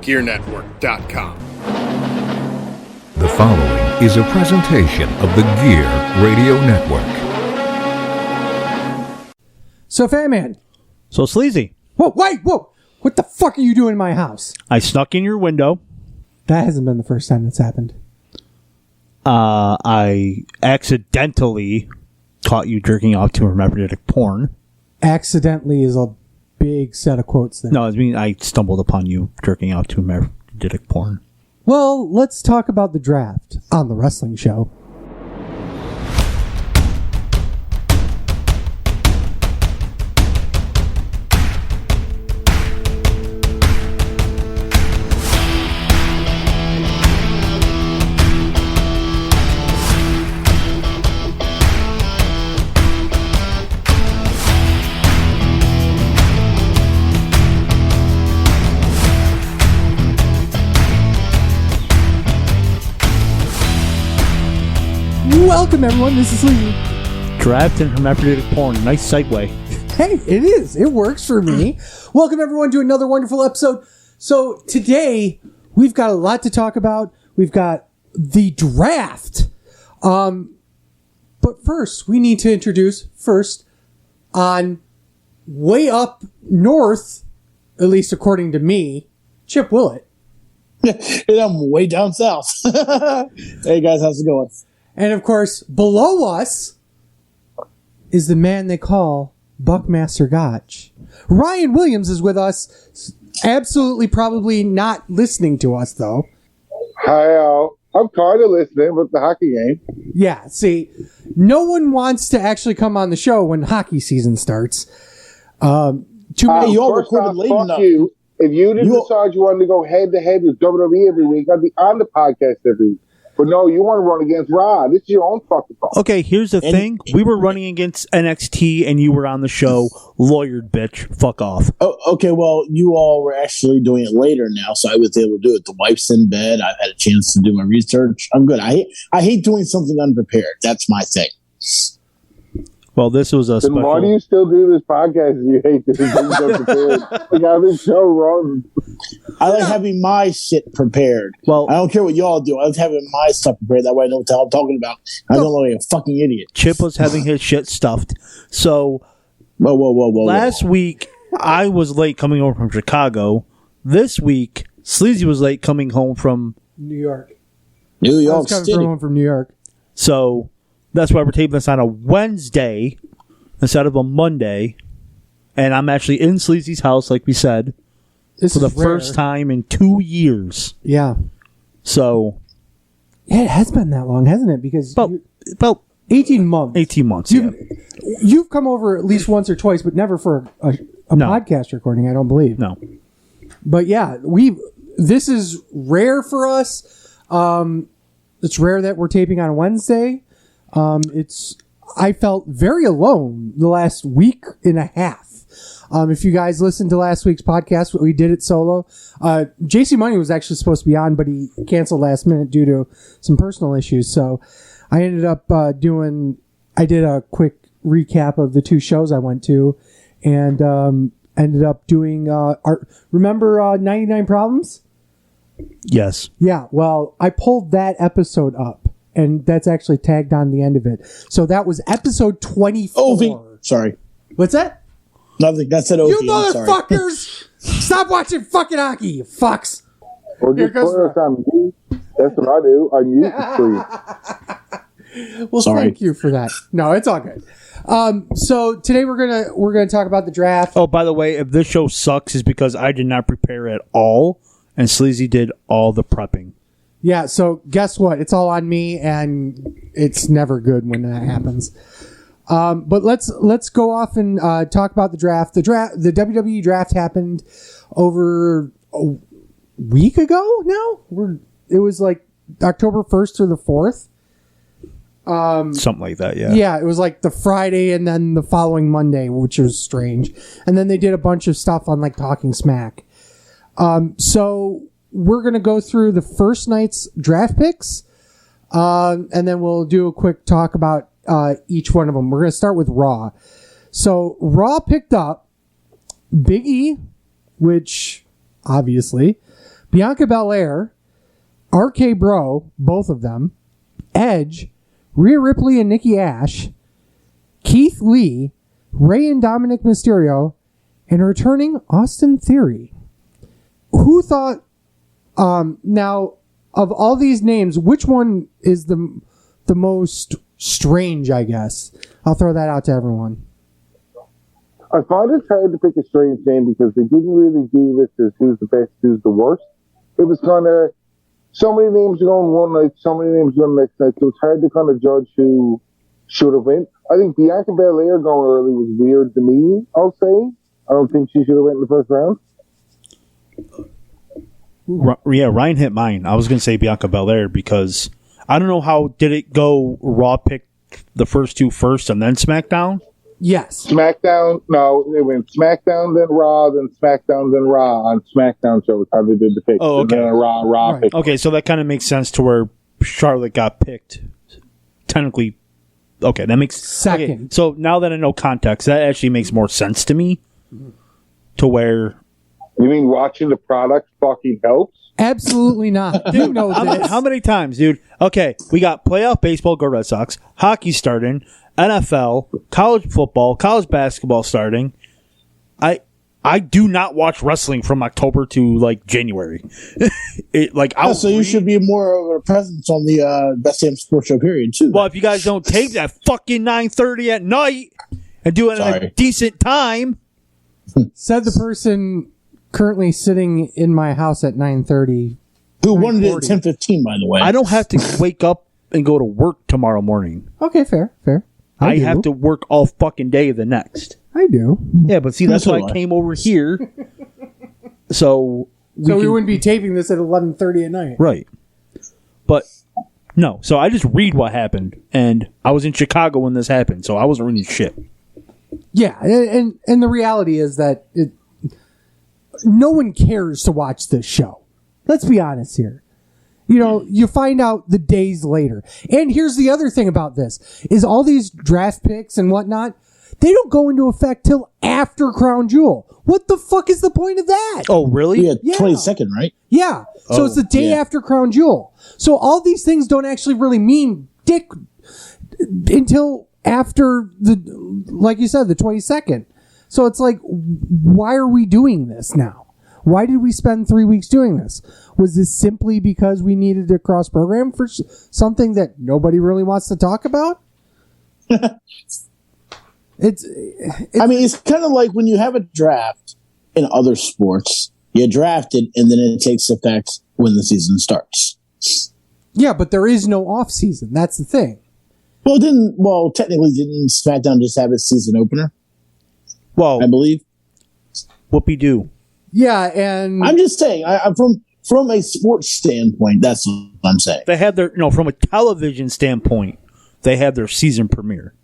GearNetwork.com. The following is a presentation of the Gear Radio Network. So, Fatman. So, Sleazy. Whoa, wait, whoa. What the fuck are you doing in my house? I snuck in your window. That hasn't been the first time that's happened. I accidentally caught you jerking off to hermaphroditic porn. Accidentally is a big set of quotes there. No, I mean, I stumbled upon you jerking off to hermaphroditic porn. Well, let's talk about the draft on the wrestling show. Welcome, everyone. This is Lee. Draft and hermaphroditic porn. Nice segue. Hey, it is. It works for me. Welcome, everyone, to another wonderful episode. So today, we've got a lot to talk about. We've got the draft. But first, we need to introduce on way up north, at least according to me, Chip Willett. And I'm way down south. Hey, guys, how's it going? And, of course, below us is the man they call Buckmaster Gotch. Ryan Williams is with us, absolutely probably not listening to us, though. Hi, Al. I'm kind of listening with the hockey game. Yeah, see, no one wants to actually come on the show when hockey season starts. Too many. You all recorded late enough. You. If you didn't decide you wanted to go head-to-head with WWE every week, I'd be on the podcast every week. But no, you want to run against Rod. This is your own fucking fault. Okay, here's the thing. We were running against NXT, and you were on the show. Lawyered, bitch. Fuck off. Oh, okay, well, you all were actually doing it later now, so I was able to do it. The wife's in bed. I've had a chance to do my research. I'm good. I hate doing something unprepared. That's my thing. Well, this was a Then special... why do you still do this podcast if you hate this things unprepared? Like, I've been so wrong. I like having my shit prepared. Well, I don't care what y'all do. I like having my stuff prepared. That way I know what the hell I'm talking about. I don't look like a fucking idiot. Chip was having his shit stuffed. So, Whoa. last week, I was late coming over from Chicago. This week, Sleazy was late coming home from... New York. New I York was coming City. from New York. So, that's why we're taping this on a Wednesday instead of a Monday. And I'm actually in Sleazy's house, like we said, This for the is rare. first time in 2 years. Yeah. So, Yeah, it has been that long, hasn't it? Because about 18 months. 18 months, yeah. You've come over at least once or twice, but never for a No. podcast recording, I don't believe. No. But yeah, this is rare for us. It's rare that we're taping on Wednesday. I felt very alone the last week and a half. If you guys listened to last week's podcast, we did it solo. JC Money was actually supposed to be on, but he canceled last minute due to some personal issues. So I ended up I did a quick recap of the two shows I went to, and ended up doing remember 99 Problems? Yes. Yeah, well, I pulled that episode up, and that's actually tagged on the end of it. So that was episode 24. Ovi. Sorry. What's that? Nothing. That's it, Ovi. You I'm sorry. motherfuckers! Stop watching fucking hockey, you fucks! Or Here just goes put us on mute. That's what I do. I mute the Well, Sorry. thank you for that. No, it's all good. So today we're gonna talk about the draft. Oh, by the way, if this show sucks, is because I did not prepare at all, and Sleazy did all the prepping. Yeah, so guess what? It's all on me, and it's never good when that happens. But let's go off and talk about the draft. The WWE draft happened over a week ago now. It was like October 1st or the 4th. Something like that, yeah. Yeah, it was like the Friday and then the following Monday, which was strange. And then they did a bunch of stuff on like Talking Smack. So we're going to go through the first night's draft picks, and then we'll do a quick talk about each one of them. We're going to start with Raw. So Raw picked up Big E, which obviously, Bianca Belair, RK Bro, both of them, Edge, Rhea Ripley and Nikki Ash, Keith Lee, Rey and Dominic Mysterio, and returning Austin Theory. Who thought, now, of all these names, which one is the most strange, I guess? I'll throw that out to everyone. I find it hard to pick a strange name because they didn't really do this as who's the best, who's the worst. It was kind of, so many names are going one night, so many names going the next night, so it's hard to kind of judge who should have went. I think Bianca Belair going early was weird to me, I'll say. I don't think she should have went in the first round. Yeah, Ryan hit mine. I was going to say Bianca Belair because I don't know how did it go. Raw picked the first two first and then SmackDown. Yes. SmackDown, no, they went SmackDown, then Raw, then SmackDown, then Raw on SmackDown shows how they did the pick. Oh, okay. And then Raw Right. pick. Okay, so that kind of makes sense to where Charlotte got picked. Technically, okay, that makes Second. Okay, so now that I know context, that actually makes more sense to me. To where You mean watching the product fucking helps? Absolutely not. You know this. how many times, dude? Okay, we got playoff baseball, go Red Sox, hockey starting, NFL, college football, college basketball starting. I do not watch wrestling from October to like January. So you should be more of a presence on the Best Damn Sports Show period too. Well, if you guys don't take that fucking 9:30 at night and do it at a decent time. Said the person currently sitting in my house at 9:30. Who wanted it at 10:15, by the way? I don't have to wake up and go to work tomorrow morning. Okay, fair. I do. have to work all fucking day the next. I do. Yeah, but see, that's So why do I I. came over here. So We wouldn't be taping this at 11:30 at night. right. But no, so I just read what happened, and I was in Chicago when this happened, so I wasn't reading shit. Yeah, and the reality is that no one cares to watch this show. Let's be honest here. You know, you find out the days later. And here's the other thing about this, is all these draft picks and whatnot, they don't go into effect till after Crown Jewel. What the fuck is the point of that? Oh, really? Yeah, 22nd, right? Yeah. So it's the day yeah. after Crown Jewel. So all these things don't actually really mean dick until after like you said, the 22nd. So it's like, why are we doing this now? Why did we spend 3 weeks doing this? Was this simply because we needed to cross program for something that nobody really wants to talk about? It's I mean, it's kind of like when you have a draft in other sports, you draft it and then it takes effect when the season starts. yeah, but there is no off season. That's the thing. Well, technically, didn't SmackDown just have its season opener? Well, I believe. whoopee-doo. Yeah, and I'm just saying, I'm from a sports standpoint, that's what I'm saying. They had their, from a television standpoint, they had their season premiere.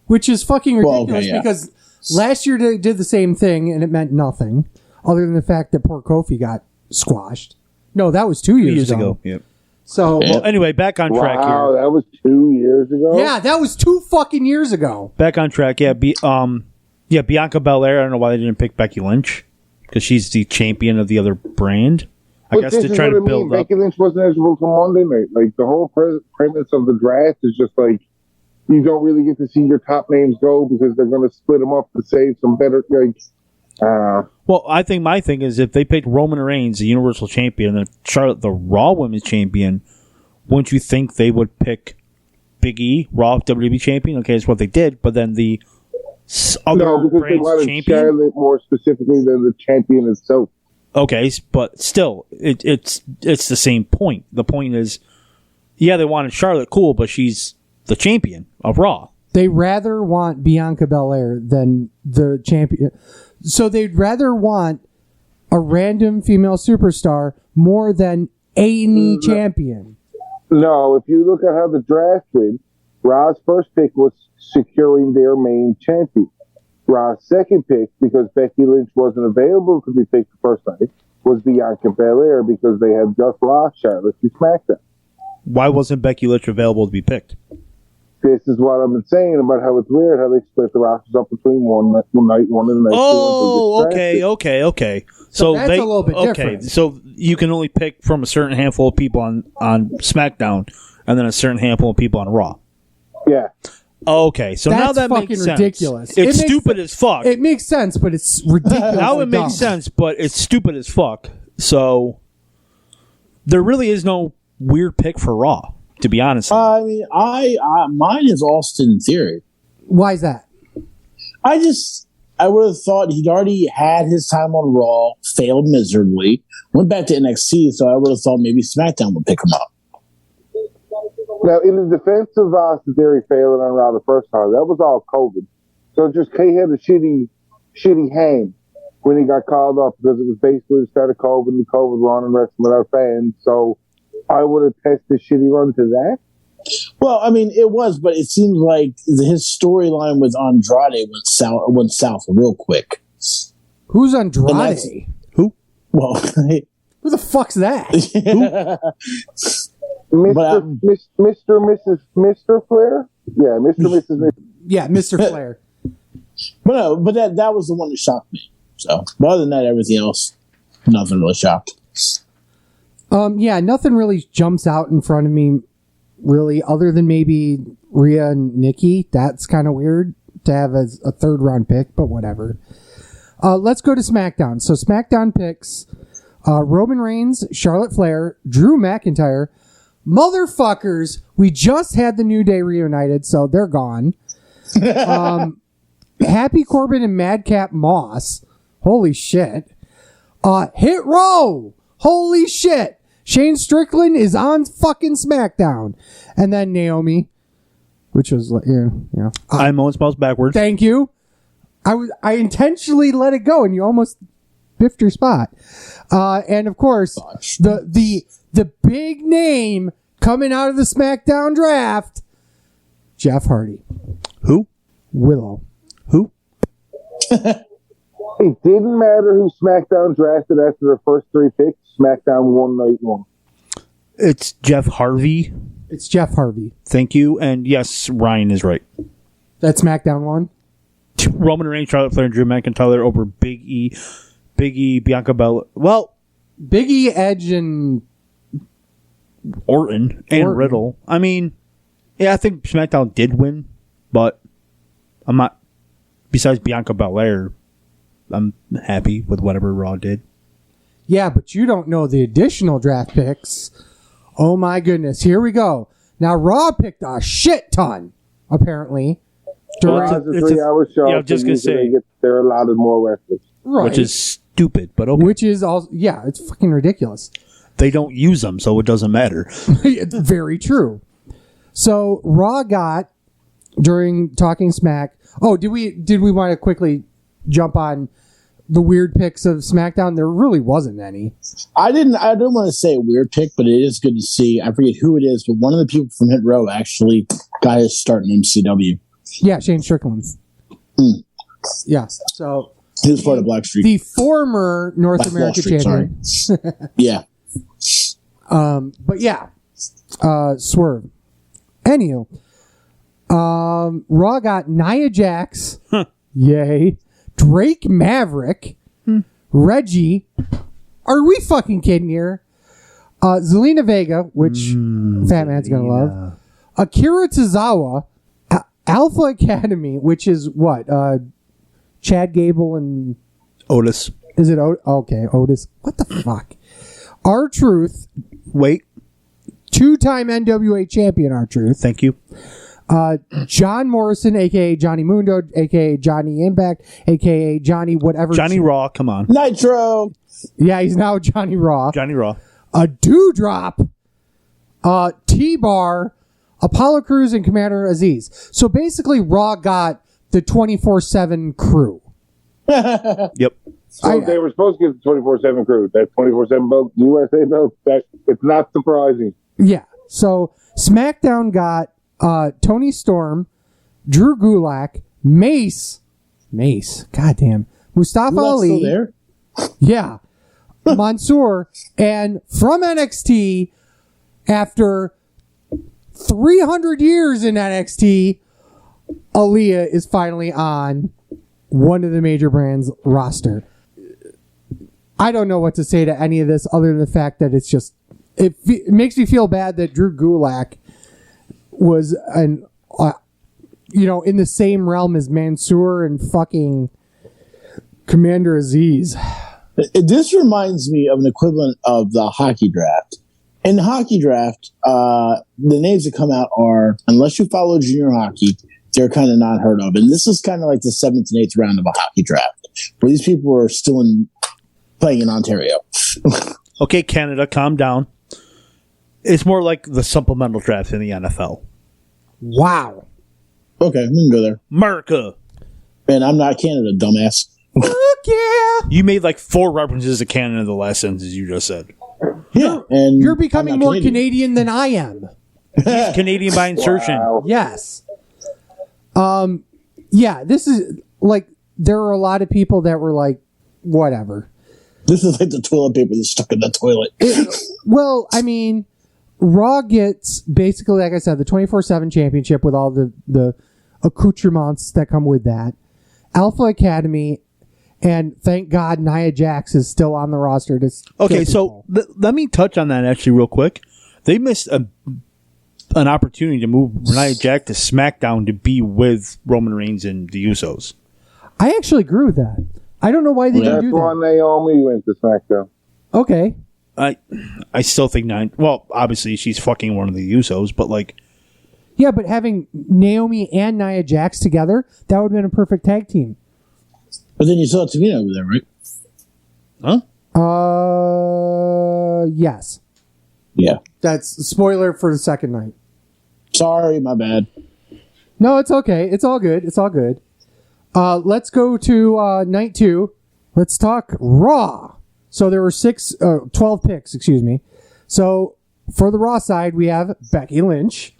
which is fucking ridiculous Well, okay, yeah. because last year they did the same thing and it meant nothing other than the fact that poor Kofi got squashed. No, that was 2 years ago. Yep. So Well, anyway, back on track Wow, here. that was 2 years ago? yeah, that was 2 fucking years ago. Back on track. Yeah, Bianca Belair. I don't know why they didn't pick Becky Lynch because she's the champion of the other brand. I But guess this they're is trying what to I mean. build up. Becky Lynch wasn't eligible for Monday night. Like, the whole premise of the draft is just like, you don't really get to see your top names go because they're going to split them up to save some better, Well, I think my thing is if they picked Roman Reigns, the Universal Champion, and then Charlotte, the Raw Women's Champion, wouldn't you think they would pick Big E, Raw WWE Champion? Okay, that's what they did, but then the other no, because they brand's wanted champion? Charlotte more specifically than the champion itself. Okay, but still, it's the same point. The point is, yeah, they wanted Charlotte, cool, but she's the champion of Raw. They rather want Bianca Belair than the champion. So they'd rather want a random female superstar more than any champion. No, if you look at how the draft went, Raw's first pick was securing their main champion. Raw's second pick, because Becky Lynch wasn't available to be picked the first night, was Bianca Belair because they had just lost Charlotte to SmackDown. Why wasn't Becky Lynch available to be picked? this is what I've been saying about how it's weird how they split the rosters up between one night, one and the next. Oh, okay. So that's a little bit different. So you can only pick from a certain handful of people on SmackDown, and then a certain handful of people on Raw. Yeah. Okay, so now That's that fucking makes sense. ridiculous. It's It makes stupid as fuck. It makes sense, but it's ridiculous. Now it makes sense, but it's stupid as fuck. So there really is no weird pick for Raw, to be honest. I mean, mine is Austin Theory. Why is that? I would have thought he'd already had his time on Raw, failed miserably, went back to NXT, so I would have thought maybe SmackDown would pick him up. Now, in the defense of Austin Theory failing on Raw the first time, that was all COVID. So just he had a shitty hand when he got called up because it was basically the start of COVID and the COVID run and wrestling without fans. So I would have tested the shitty run to that. Well, I mean, it was, but it seems like his storyline with Andrade went south real quick. Who's Andrade? Who? Well, Who the fuck's that? Mr. Flair? Yeah, Mrs. Yeah, Mr. Flair. but that was the one that shocked me. So, but other than that, everything else, nothing really shocked. Yeah, nothing really jumps out in front of me, really, other than maybe Rhea and Nikki. That's kind of weird to have as a third round pick, but whatever. Let's go to SmackDown. So SmackDown picks Roman Reigns, Charlotte Flair, Drew McIntyre. Motherfuckers, we just had the New Day reunited, so they're gone. Happy Corbin and Madcap Moss. Holy shit. Hit Row. Holy shit. Shane Strickland is on fucking SmackDown. And then Naomi, which was, yeah. I'm almost mouse backwards. Thank you. I intentionally let it go, and you almost biffed your spot. And of course, the big name coming out of the SmackDown draft, Jeff Hardy. Who? Willow. Who? It didn't matter who SmackDown drafted after their first three picks. SmackDown won night one. It's Jeff Harvey. It's Jeff Harvey. Thank you. And yes, Ryan is right. That's SmackDown one. Roman Reigns, Charlotte Flair, and Drew McIntyre over Big E, Bianca Belair. Well, Big E, Edge, and Orton and Riddle. I mean, yeah, I think SmackDown did win, but I'm not. Besides Bianca Belair, I'm happy with whatever Raw did. Yeah, but you don't know the additional draft picks. Oh my goodness. Here we go. Now, Raw picked a shit ton, apparently. It's a 3-hour show. Yeah, I'm just going to say. They're allotted more wrestlers. Right. Which is stupid, but okay. Which is also, yeah, it's fucking ridiculous. They don't use them, so it doesn't matter. Very true. So, Raw got, during Talking Smack, did we want to quickly jump on the weird picks of SmackDown? There really wasn't any. I don't want to say a weird pick, but it is good to see. I forget who it is, but one of the people from Hit Row actually got his start in MCW. Yeah, Shane Strickland. Yeah, so he was part of Blackstreet. The former North America champion. Yeah. But yeah, Swerve. Anywho, Raw got Nia Jax. Yay. Drake Maverick. Reggie. Are we fucking kidding here? Zelina Vega, which Fat Man's gonna love. Akira Tozawa. Alpha Academy, which is what? Chad Gable and Otis. Is it okay, Otis? What the fuck? R-Truth. Wait. 2-time NWA champion R-Truth. Thank you. John Morrison, a.k.a. Johnny Mundo, a.k.a. Johnny Impact, a.k.a. Johnny whatever. Johnny Raw, come on. Nitro. Yeah, he's now Johnny Raw. Johnny Raw. A Dewdrop. T-Bar. Apollo Crews and Commander Aziz. So basically, Raw got the 24/7 crew. Yep. So they were supposed to get the 24/7 crew. That 24/7 belt, USA belt, it's not surprising. Yeah. So SmackDown got Tony Storm, Drew Gulak, Mace, goddamn, Mustafa Ali. Still there? Yeah. Mansoor, and from NXT, after 300 years in NXT, Aaliyah is finally on one of the major brands' roster. I don't know what to say to any of this other than the fact that it's just it makes me feel bad that Drew Gulak was in the same realm as Mansoor and fucking Commander Aziz. This reminds me of an equivalent of the hockey draft. In the hockey draft, the names that come out are, unless you follow junior hockey, they're kind of not heard of. And this is kind of like the 7th and 8th round of a hockey draft, where these people are still playing in Ontario. Okay, Canada, calm down. It's more like the supplemental draft in the NFL. Wow. Okay, we can go there. America. And I'm not Canada, dumbass. Fuck yeah. You made like 4 references to Canada in the last sentence you just said. Yeah, and You're becoming more Canadian than I am. He's Canadian by insertion. Wow. Yes. Yeah, this is like there are a lot of people that were like, whatever. This is like the toilet paper that's stuck in the toilet. Well, I mean, Raw gets basically, like I said, the 24/7 championship with all the accoutrements that come with that. Alpha Academy, and thank God Nia Jax is still on the roster. Okay, so let me touch on that actually real quick. They missed an opportunity to move Nia Jax to SmackDown to be with Roman Reigns and the Usos. I actually agree with that. I don't know why they didn't That's do why that. Naomi went to SmackDown. Okay. I still think obviously she's fucking one of the Usos, but like, Yeah, but having Naomi and Nia Jax together, that would have been a perfect tag team. But then you saw Tamina over there, right? huh? Yes. Yeah. That's spoiler for the second night. Sorry, my bad. No, it's okay. It's all good. It's all good. Let's go to night 2. Let's talk Raw. So there were 12 picks, excuse me. So for the Raw side, we have Becky Lynch,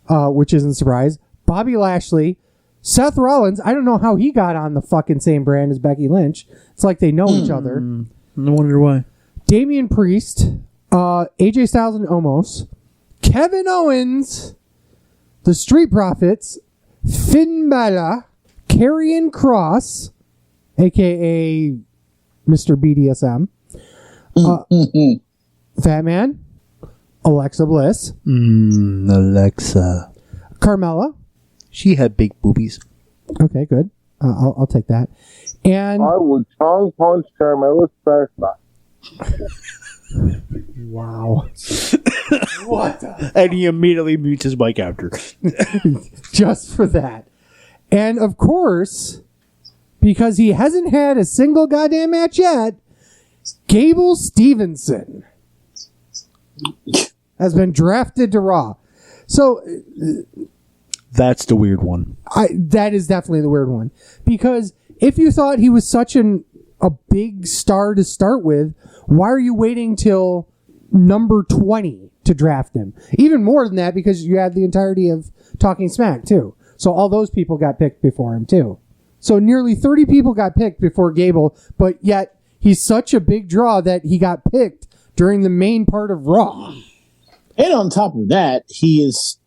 which isn't a surprise. Bobby Lashley, Seth Rollins. I don't know how he got on the fucking same brand as Becky Lynch. It's like they know each other. No wonder why. Damian Priest, AJ Styles and Omos, Kevin Owens, the Street Profits, Finn Balor, Karrion Kross, a.k.a. Mr. BDSM, Fat Man, Alexa Bliss, Alexa. Carmella. She had big boobies. Okay, good. I'll take that. And I would tongue punch Carmella's first back. wow, what? And he immediately mutes his mic after. Just for that. And of course, because he hasn't had a single goddamn match yet, Gable Stevenson has been drafted to Raw. So That's the weird one. that is definitely the weird one. Because if you thought he was such a big star to start with, why are you waiting till number 20 to draft him? Even more than that, because you had the entirety of Talking Smack, too. So all those people got picked before him, too. So nearly 30 people got picked before Gable, but yet he's such a big draw that he got picked during the main part of Raw. And on top of that, he is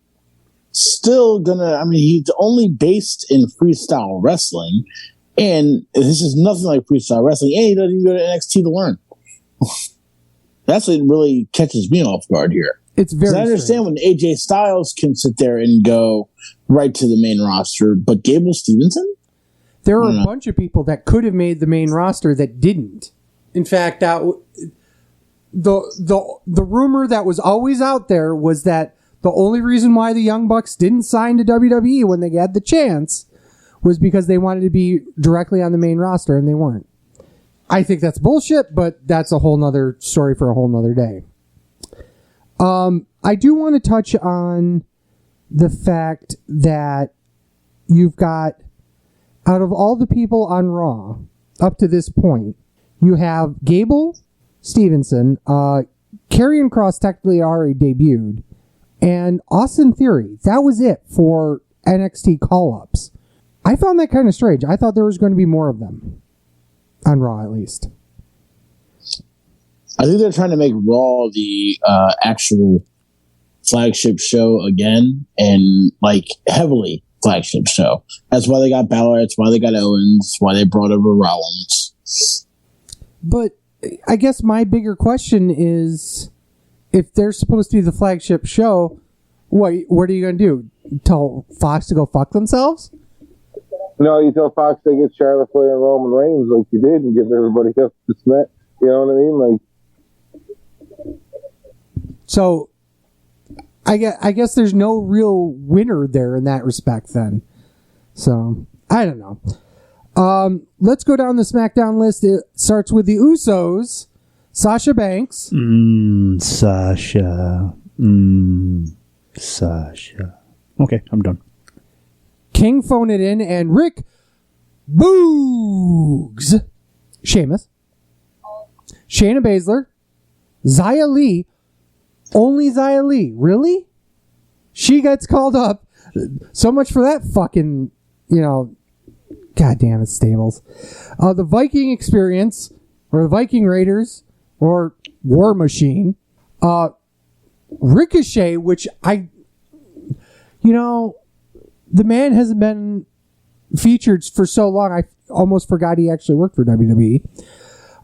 still he's only based in freestyle wrestling, and this is nothing like freestyle wrestling, and he doesn't even go to NXT to learn. That's what really catches me off guard here. It's very I understand strange. when AJ Styles can sit there and go right to the main roster, but Gable Stevenson? There are a bunch of people that could have made the main roster that didn't. In fact, the rumor that was always out there was that the only reason why the Young Bucks didn't sign to WWE when they had the chance was because they wanted to be directly on the main roster, and they weren't. I think that's bullshit, but that's a whole nother story for a whole nother day. I do want to touch on the fact that you've got, out of all the people on Raw up to this point, you have Gable Stevenson, Karrion Kross technically already debuted, and Austin Theory. That was it for NXT call-ups. I found that kind of strange. I thought there was going to be more of them on Raw, at least. I think they're trying to make Raw the actual flagship show again, and like heavily flagship show. That's why they got Balor. That's why they got Owens. Why they brought over Rollins. But I guess my bigger question is, if they're supposed to be the flagship show, what are you going to do? Tell Fox to go fuck themselves? No, you tell Fox they get Charlotte Flair and Roman Reigns like you did, and give everybody else the smack. You know what I mean? Like, so I guess there's no real winner there in that respect. Then, so I don't know. Let's go down the SmackDown list. It starts with the Usos, Sasha Banks. Sasha. Okay, I'm done. King Phone It In, and Rick Boogs. Sheamus. Shayna Baszler. Xia Li. Only Xia Li. Really? She gets called up. So much for that fucking, God damn it, stables. The Viking Experience, or the Viking Raiders, or War Machine. Ricochet, which the man hasn't been featured for so long, I almost forgot he actually worked for WWE.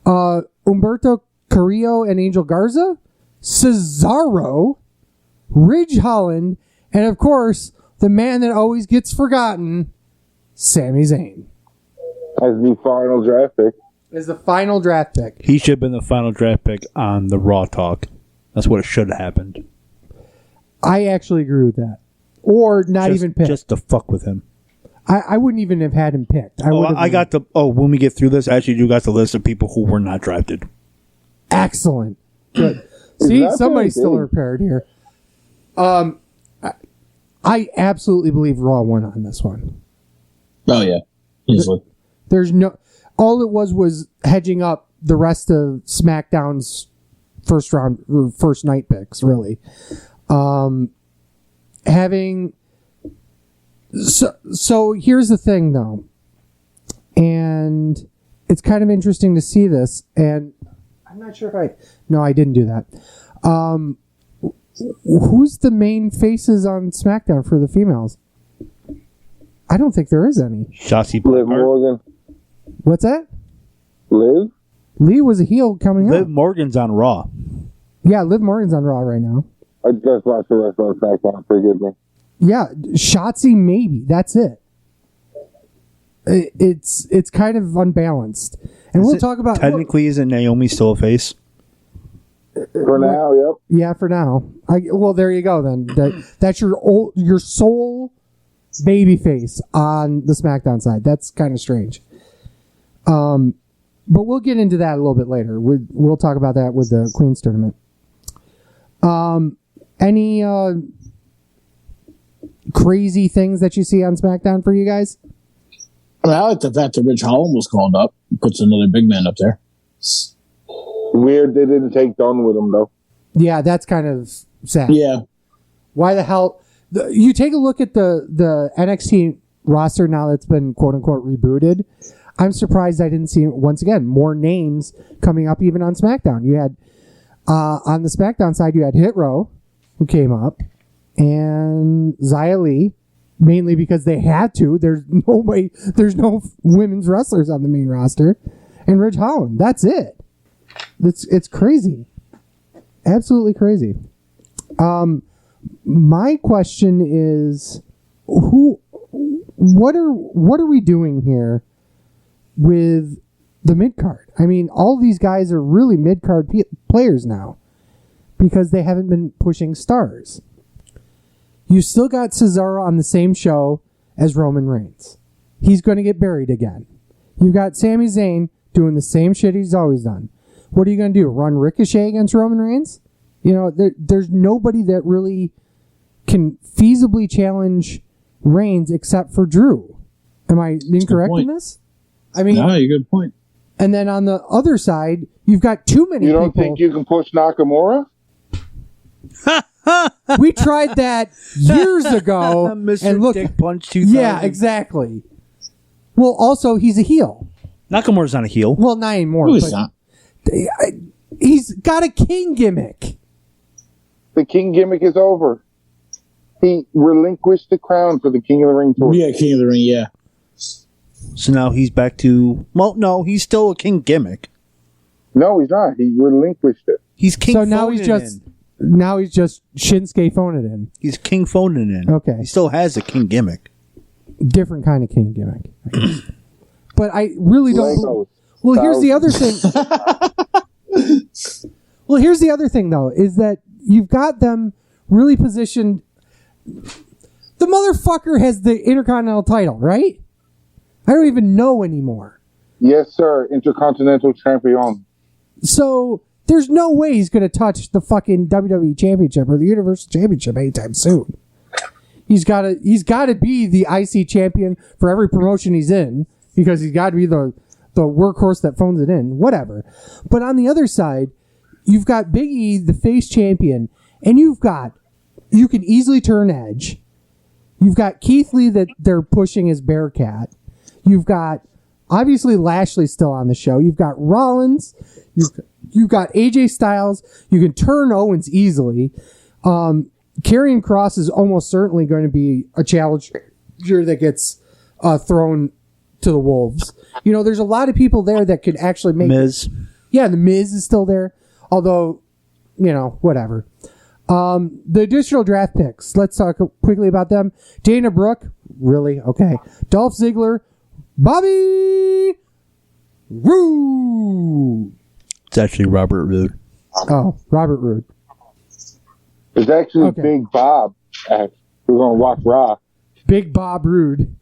Humberto Carrillo and Angel Garza, Cesaro, Ridge Holland, and of course, the man that always gets forgotten, Sami Zayn. as the final draft pick. Is the final draft pick. He should have been the final draft pick on the Raw Talk. That's what it should have happened. I actually agree with that. Or not even picked. Just to fuck with him. I wouldn't even have had him picked. When we get through this, I actually do got the list of people who were not drafted. Excellent. Good. See, That's somebody's very still good. prepared here. I absolutely believe Raw won on this one. Oh yeah, easily. There's no. All it was hedging up the rest of SmackDown's first night picks, really. So here's the thing, though, and it's kind of interesting to see this, and I'm not sure if I didn't do that. Who's the main faces on SmackDown for the females? I don't think there is any. Shotzi Liv Blackheart. Morgan. What's that? Liv? Lee was a heel coming Liv up. Morgan's on Raw. Yeah, Liv Morgan's on Raw right now. I just watched the rest of SmackDown, forgive me. Yeah, Shotzi maybe. That's it. It's kind of unbalanced, and we'll talk about. Technically, isn't Naomi still a face? For now, yep. Yeah, for now. Well, there you go. Then that's your sole baby face on the SmackDown side. That's kind of strange. But we'll get into that a little bit later. We'll talk about that with the Queen's Tournament. Any crazy things that you see on SmackDown for you guys? I mean, I like the fact that Ridge Holland was called up. Puts another big man up there. Weird they didn't take Dunn with him, though. Yeah, that's kind of sad. Yeah. Why the hell? You take a look at the NXT roster now that's been quote unquote rebooted. I'm surprised I didn't see once again more names coming up even on SmackDown. You had on the SmackDown side you had Hit Row who came up and Xia Li, mainly because they had to. There's no women's wrestlers on the main roster, and Ridge Holland. That's it. It's crazy, absolutely crazy. My question is, what are we doing here with the mid card? I mean, all these guys are really mid card players now because they haven't been pushing stars. You still got Cesaro on the same show as Roman Reigns. He's going to get buried again. You've got Sami Zayn doing the same shit he's always done. What are you going to do? Run Ricochet against Roman Reigns? You know, there's nobody that really can feasibly challenge Reigns except for Drew. Am I incorrect in this? I mean, No, you're a good point. and then on the other side, you've got too many You don't people. think you can push Nakamura? We tried that years ago, Mr. and look, Dick Punch 2000. yeah, exactly. Well, also he's a heel. Nakamura's not a heel. Well, not anymore. Who is but that? he's got a king gimmick. The King gimmick is over. He relinquished the crown for the King of the Ring tour. Yeah, King of the Ring, yeah. So now he's back to... Well, no, he's still a king gimmick. No, he's not. He relinquished it. He's king So now he's phoning just in. now he's just Shinsuke phoning it in. He's king phoning in. Okay. He still has a king gimmick. Different kind of king gimmick. But I really don't. Legos. Well, here's the other thing. Well, here's the other thing, though, is that you've got them really positioned. The motherfucker has the Intercontinental title, right? I don't even know anymore. Yes, sir. Intercontinental Champion. So there's no way he's going to touch the fucking WWE Championship or the Universal Championship anytime soon. He's got to be the IC champion for every promotion he's in, because he's got to be the workhorse that phones it in, whatever. But on the other side, you've got Big E, the face champion, and you can easily turn Edge. You've got Keith Lee that they're pushing as Bearcat. You've got obviously Lashley still on the show. You've got Rollins. You've got AJ Styles. You can turn Owens easily. Karrion Kross is almost certainly going to be a challenger that gets thrown to the wolves. You know, there's a lot of people there that could actually make Miz. Yeah, the Miz is still there. Although, you know, whatever. The additional draft picks. Let's talk quickly about them. Dana Brooke. Really? Okay. Dolph Ziggler. Bobby Roode. It's actually Robert Roode. Oh, Robert Roode. It's actually Okay. Big Bob. We're going to watch Raw. Big Bob Roode.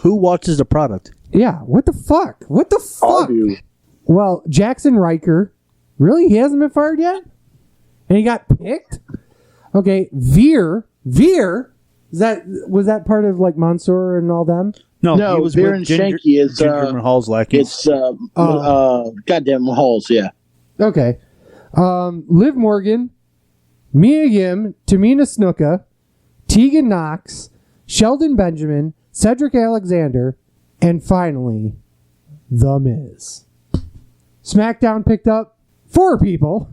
Who watches the product? Yeah, what the fuck? What the All fuck? of you. Well, Jackson Riker. Really? He hasn't been fired yet? And he got picked? Okay, Veer. Was that part of like Mansoor and all them? No, No, he was Baron with Ginger, Shanky is, Ginger Mahal's lackey. It's goddamn Halls, yeah. Okay. Liv Morgan, Mia Yim, Tamina Snuka, Tegan Knox, Sheldon Benjamin, Cedric Alexander, and finally, The Miz. SmackDown picked up 4 people.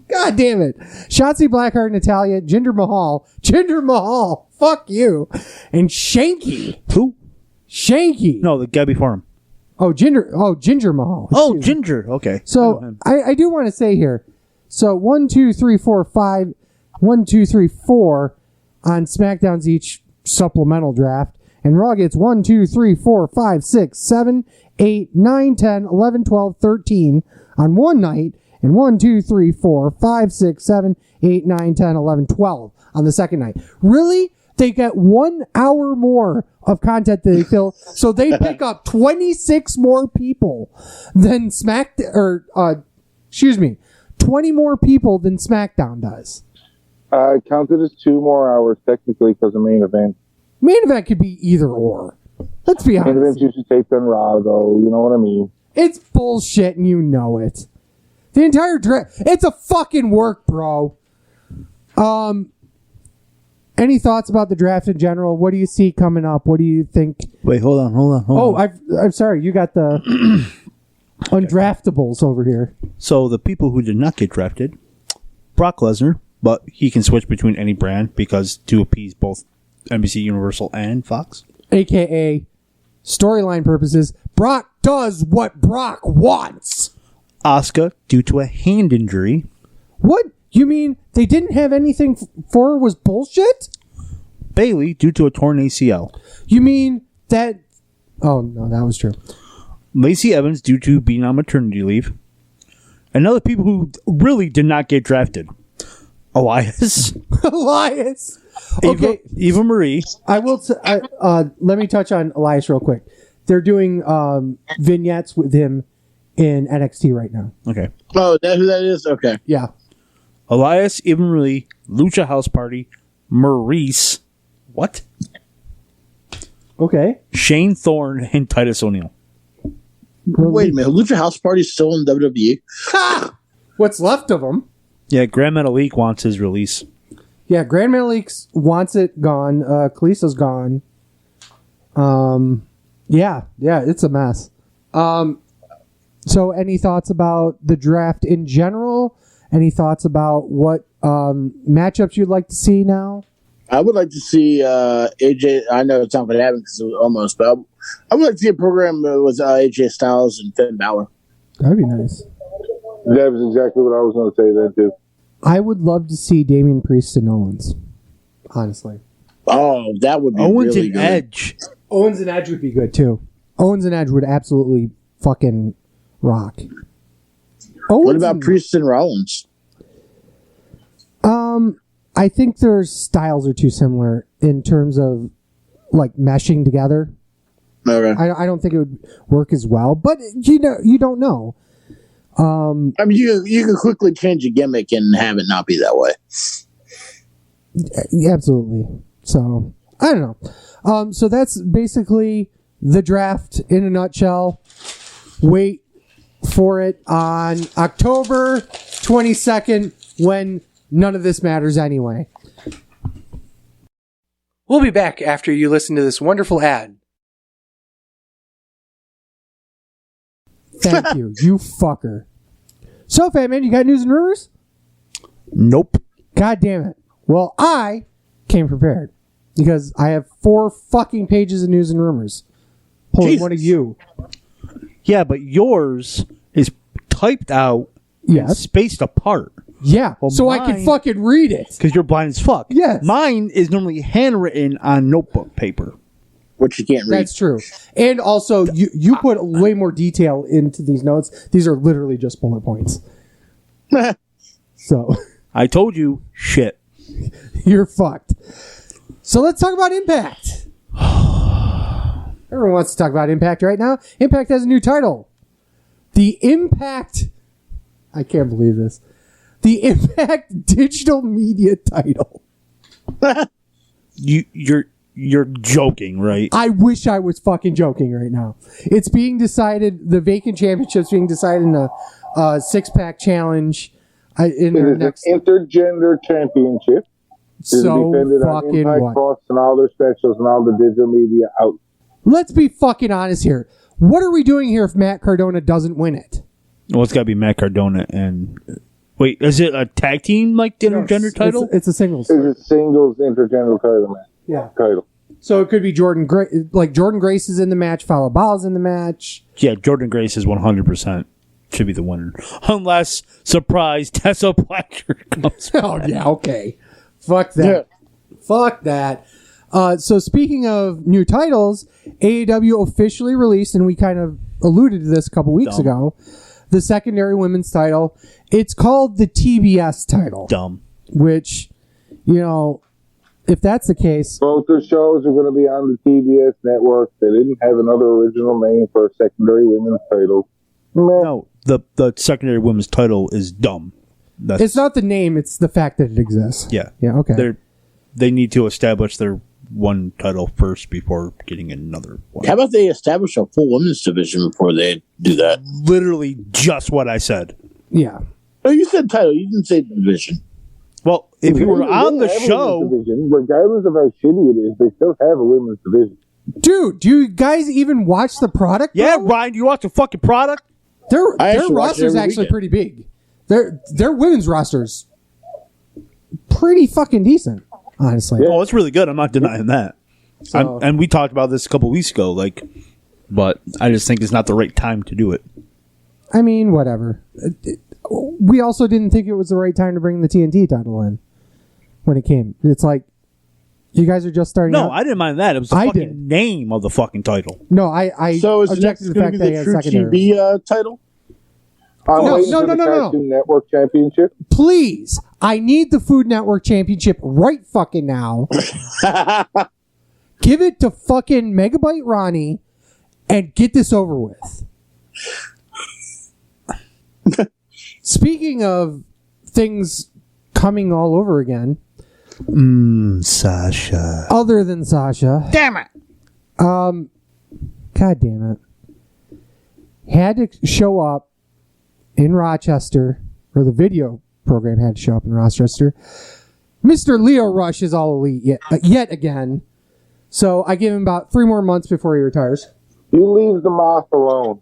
God damn it. Shotzi Blackheart, Natalia, Jinder Mahal, fuck you, and Shanky. Who? Shanky. No, the guy before him. Ginger Mahal. Oh, Excuse me. Ginger. Okay. So I do want to say here. So 1, 2, 3, 4, 5, 1, 2, 3, 4 on SmackDown's each supplemental draft, and Raw gets 1, 2, 3, 4, 5, 6, 7, 8, 9, 10, 11, 12, 13 on one night, and 1, 2, 3, 4, 5, 6, 7, 8, 9, 10, 11, 12 on the second night. Really? They get 1 hour more of content that they fill, so they pick up 26 more people than 20 more people than SmackDown does. I counted as 2 more hours technically because of main event. Main event could be either or. Let's be Main events honest. usually take on Raw, though. You know what I mean? It's bullshit and you know it. The entire draft, it's a fucking work, bro. Any thoughts about the draft in general? What do you see coming up? What do you think? Wait, hold on. Oh, I'm sorry. You got the undraftables over here. So the people who did not get drafted, Brock Lesnar, but he can switch between any brand because to appease both NBC Universal and Fox. AKA storyline purposes, Brock does what Brock wants. Asuka, due to a hand injury. What? You mean they didn't have anything for her was bullshit? Bailey, due to a torn ACL. You mean that... Oh, no, that was true. Lacey Evans, due to being on maternity leave. And other people who really did not get drafted. Elias. Elias. Okay, Eva Marie. I will. Let me touch on Elias real quick. They're doing vignettes with him in NXT right now. Okay. Oh, that who that is? Okay. Yeah. Elias, Eva Marie, Lucha House Party, Maurice. What? Okay. Shane Thorne and Titus O'Neil. Wait a minute. Lucha House Party's still in WWE? Ha! What's left of him? Yeah, Grand Metalik wants his release. Yeah, Grand Metalik wants it gone. Kalisa's gone. Yeah, it's a mess. So any thoughts about the draft in general? any thoughts about what matchups you'd like to see now? I would like to see AJ. I know it's not going to happen because it was almost, but I would like to see a program with AJ Styles and Finn Balor. That'd be nice. That was exactly what I was going to say then, too. I would love to see Damian Priest and Owens. Honestly. Oh, that would be Owens really and good. Edge. Owens and Edge would be good too. Owens and Edge would absolutely fucking rock. What about Priest and Rollins? I think their styles are too similar in terms of like meshing together. Okay. I don't think it would work as well, but you don't know. I mean, you can quickly change a gimmick and have it not be that way. Absolutely. So I don't know. So that's basically the draft in a nutshell. Wait for it on October 22nd when none of this matters anyway. We'll be back after you listen to this wonderful ad. Thank you, you fucker. So, Fat Man, you got news and rumors? Nope. God damn it. Well, I came prepared because I have 4 fucking pages of news and rumors. Pulling Jesus. one of you. Yeah, but yours is typed out and Yes. spaced apart Yeah. Well, so I can mine- fucking read it. because you're blind as fuck. Yes. Mine is normally handwritten on notebook paper. Which you can't read. That's true. And also, you put way more detail into these notes. These are literally just bullet points. So, I told you, shit. you're fucked. So let's talk about Impact. Everyone wants to talk about Impact right now. Impact has a new title. The Impact... I can't believe this. The Impact Digital Media title. You're joking, right? I wish I was fucking joking right now. It's being decided, the vacant championship's being decided in a 6-pack challenge. In It their is next... an intergender championship. It is So defended on fucking Impact what? Plus and all their specials and all the digital media out. Let's be fucking honest here. What are we doing here if Matt Cardona doesn't win it? Well, it's got to be Matt Cardona and... Wait, is it a tag team, like, intergender title? It's a singles. It's a singles intergender title, man. Yeah. Title. So it could be Jordan Grace. Like Jordan Grace is in the match. Fallah Ball's in the match. Yeah, Jordan Grace is 100% should be the winner. Unless, surprise, Tessa Blanchard comes Oh yeah, okay. Fuck that. Fuck that. So speaking of new titles, AEW officially released, and we kind of alluded to this a couple weeks ago, the secondary women's title. It's called the TBS title, dumb. which, if that's the case, Both the shows are going to be on the TBS network. They didn't have another original name for a secondary women's title. Meh. No, the secondary women's title is dumb. That's, it's not the name, it's the fact that it exists. Yeah. Yeah, okay. They need to establish their one title first before getting another one. How about they establish a full women's division before they do that? Literally just what I said. Yeah. No, you said title. You didn't say division. Well, if you were They on the have a show... women's division. Regardless of how shitty it is, they still have a women's division. Dude, do you guys even watch the product? Yeah, bro? Ryan, do you watch the fucking product? I Their actually watch it roster's every actually weekend. pretty big. Their women's roster's pretty fucking decent, honestly. Oh, it's really good. I'm not denying that. So- And we talked about this a couple weeks ago, but I just think it's not the right time to do it. I mean, whatever. We also didn't think it was the right time to bring the TNT title in when it came. It's like, you guys are just starting No, out. I didn't mind that. It was the I fucking did. name of the fucking title. No, I So is the next objected to the going fact to be that he the had True secondary. TV title? I'm No, waiting no, for no, the no, no. Cartoon Network Championship. Please, I need the Food Network Championship right fucking now. Give it to fucking Megabyte Ronnie and get this over with. Speaking of things coming all over again, Sasha. other than Sasha, Damn it. God damn it, had to show up in Rochester, or the video program had to show up in Rochester. Mr. Leo Rush is all elite yet again. So I give him about 3 more months before he retires. You leave the moth alone.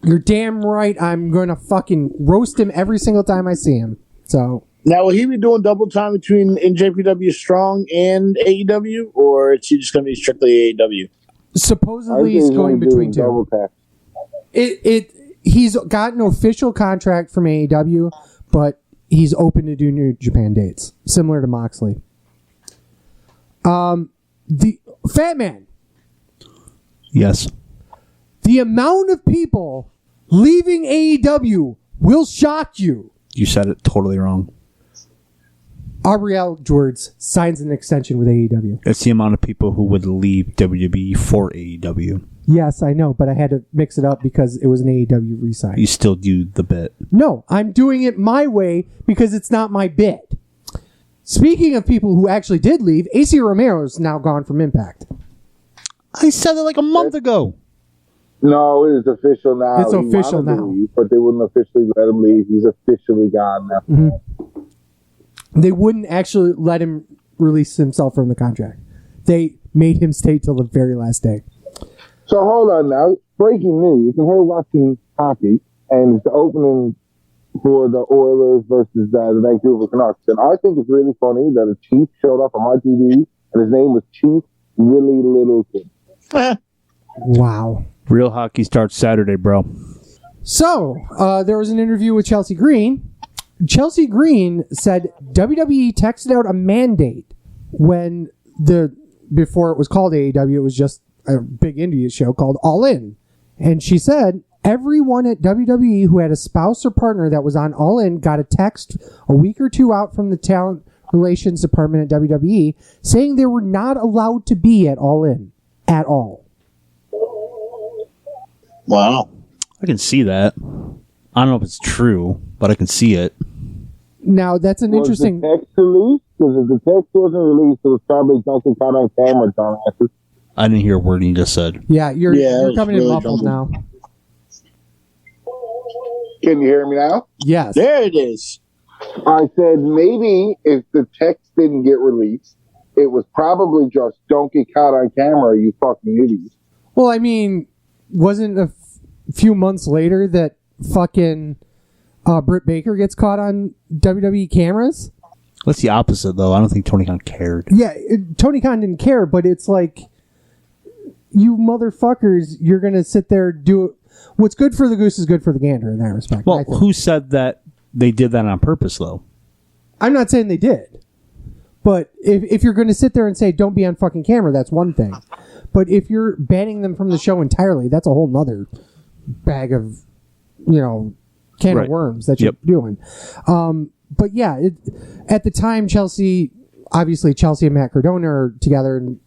You're damn right. I'm going to fucking roast him every single time I see him. So Now, will he be doing double time between NJPW Strong and AEW, or is he just going to be strictly AEW? supposedly he's going between two. He's got an official contract from AEW, but he's open to do New Japan dates, similar to Moxley. The Fat Man. Yes. The amount of people leaving AEW will shock you. You said it totally wrong. Aubrey Edwards signs an extension with AEW. It's the amount of people who would leave WWE for AEW. Yes, I know, but I had to mix it up because it was an AEW re-sign. You still do the bit. No, I'm doing it my way because it's not my bit. Speaking of people who actually did leave, AC Romero is now gone from Impact. I said it like a month ago. No, it is official now. It's official wanted to now. leave, but they wouldn't officially let him leave. He's officially gone now. Mm-hmm. They wouldn't actually let him release himself from the contract. They made him stay till the very last day. So hold on now. Breaking news. We're watching hockey, and it's the opening for the Oilers versus the Vancouver Canucks. And I think it's really funny that a Chief showed up on my TV, and his name was Chief Willie Littleton. Wow. Real hockey starts Saturday, bro. So, there was an interview with Chelsea Green. Chelsea Green said WWE texted out a mandate when before it was called AEW, it was just a big India show called All In. And she said everyone at WWE who had a spouse or partner that was on All In got a text a week or two out from the talent relations department at WWE saying they were not allowed to be at All In at all. Wow. I can see that. I don't know if it's true, but I can see it. Now, that's an interesting... Was the text released? Because if the text wasn't released, it was probably something caught on camera, dumbasses. I didn't hear a word you just said. Yeah, you're coming in really muffled now. Can you hear me now? Yes. There it is. I said maybe if the text didn't get released, it was probably just don't get caught on camera, you fucking idiot. Well, I mean, wasn't a few months later that fucking Britt Baker gets caught on WWE cameras? That's the opposite, though. I don't think Tony Khan cared. Yeah, Tony Khan didn't care, but it's like, you motherfuckers, you're going to sit there do it. What's good for the goose is good for the gander in that respect. Well, who said that they did that on purpose, though? I'm not saying they did. But if you're going to sit there and say, don't be on fucking camera, that's one thing. But if you're banning them from the show entirely, that's a whole nother bag of, can of worms that you're doing. But yeah, at the time, Chelsea and Matt Cardona are together, and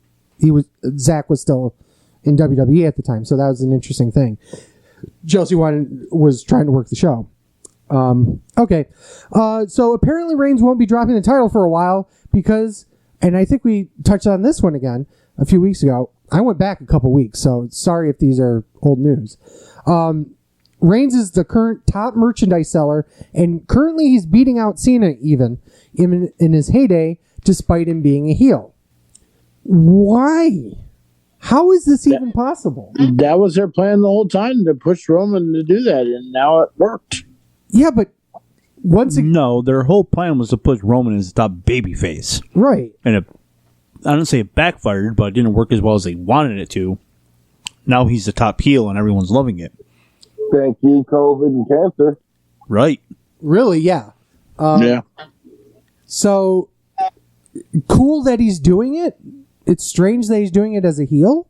Zach was still in WWE at the time, so that was an interesting thing. Chelsea was trying to work the show. Okay. So apparently Reigns won't be dropping the title for a while because, and I think we touched on this one again a few weeks ago. I went back a couple weeks, so sorry if these are old news. Reigns is the current top merchandise seller, and currently he's beating out Cena even in his heyday, despite him being a heel. Why? How is this even possible? That was their plan the whole time, to push Roman to do that, and now it worked. Yeah, but once again... No, their whole plan was to put Roman as the top babyface. Right. And I don't say it backfired, but it didn't work as well as they wanted it to. Now he's the top heel, and everyone's loving it. Thank you, COVID and cancer. Right. Really, yeah. Yeah. So, cool that he's doing it. It's strange that he's doing it as a heel,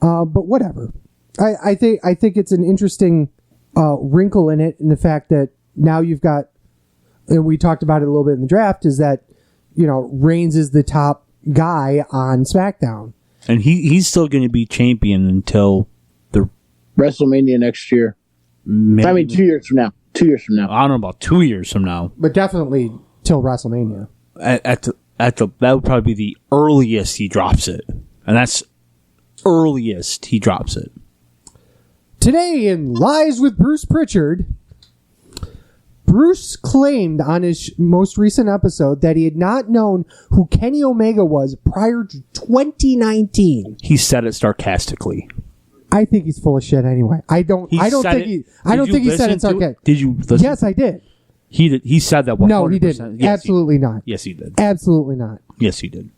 but whatever. I think it's an interesting wrinkle in it, in the fact that now you've got, and we talked about it a little bit in the draft, is that Reigns is the top guy on SmackDown, and he's still going to be champion until the WrestleMania next year. Maybe, I mean, 2 years from now. 2 years from now. I don't know about 2 years from now, but definitely till WrestleMania. That would probably be the earliest he drops it, and that's earliest he drops it. Today in Lies with Bruce Pritchard, Bruce claimed on his most recent episode that he had not known who Kenny Omega was prior to 2019. He said it sarcastically. I think he's full of shit anyway. I don't think he said it sarcastic. Did you listen? Yes, I did. He did. He said that 100%. No, he didn't. Yes, Absolutely not. Yes, he did. Absolutely not. Yes, he did.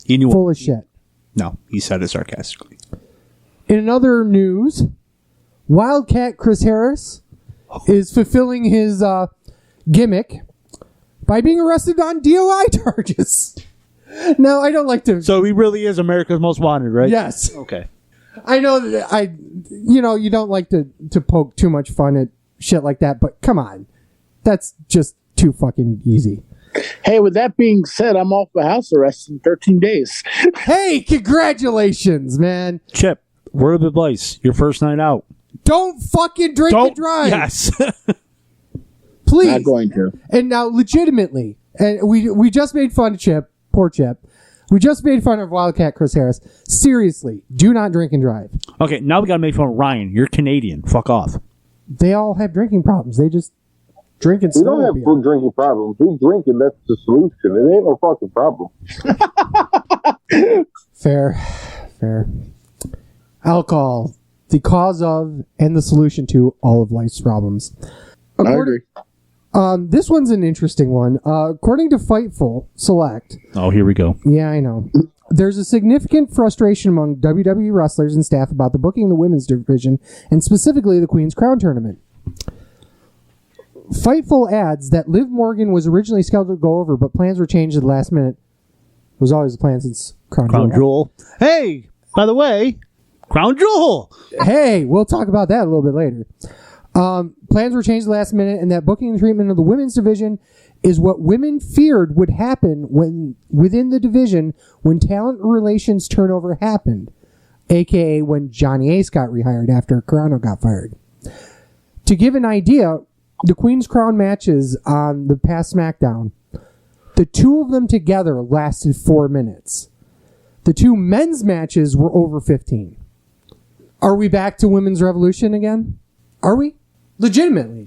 He knew Full of shit. No, he said it sarcastically. In other news, Wildcat Chris Harris is fulfilling his gimmick by being arrested on DOI charges. Now, I don't like to... So he really is America's Most Wanted, right? Yes. Okay. I know that you don't like to poke too much fun at shit like that, but come on. That's just too fucking easy. Hey, with that being said, I'm off the house arrest in 13 days. Hey, congratulations, man. Chip, word of advice. Your first night out. Don't fucking drink and drive. Yes. Please. Not going to. And now, legitimately, and we just made fun of Chip. Poor Chip. We just made fun of Wildcat Chris Harris. Seriously, do not drink and drive. Okay, now we got to make fun of Ryan. You're Canadian. Fuck off. They all have drinking problems. They just drink and We don't have snowmobile. drinking problems. We drink and that's the solution. It ain't no fucking problem. Fair. Alcohol, the cause of and the solution to all of life's problems. I agree. This one's an interesting one. According to Fightful Select, Oh, here we go. yeah, I know, there's a significant frustration among WWE wrestlers and staff about the booking of the women's division, and specifically the Queen's Crown Tournament. Fightful adds that Liv Morgan was originally scheduled to go over, but plans were changed at the last minute. It was always the plan since Crown Jewel. Hey, by the way, Crown Jewel. Hey, we'll talk about that a little bit later. Plans were changed last minute, and that booking and treatment of the women's division is what women feared would happen when within the division when talent relations turnover happened, aka when Johnny Ace got rehired after Carano got fired. To give an idea, the Queen's Crown matches on the past SmackDown, the two of them together lasted 4 minutes. The two men's matches were over 15. Are we back to women's revolution again? Are we? Legitimately.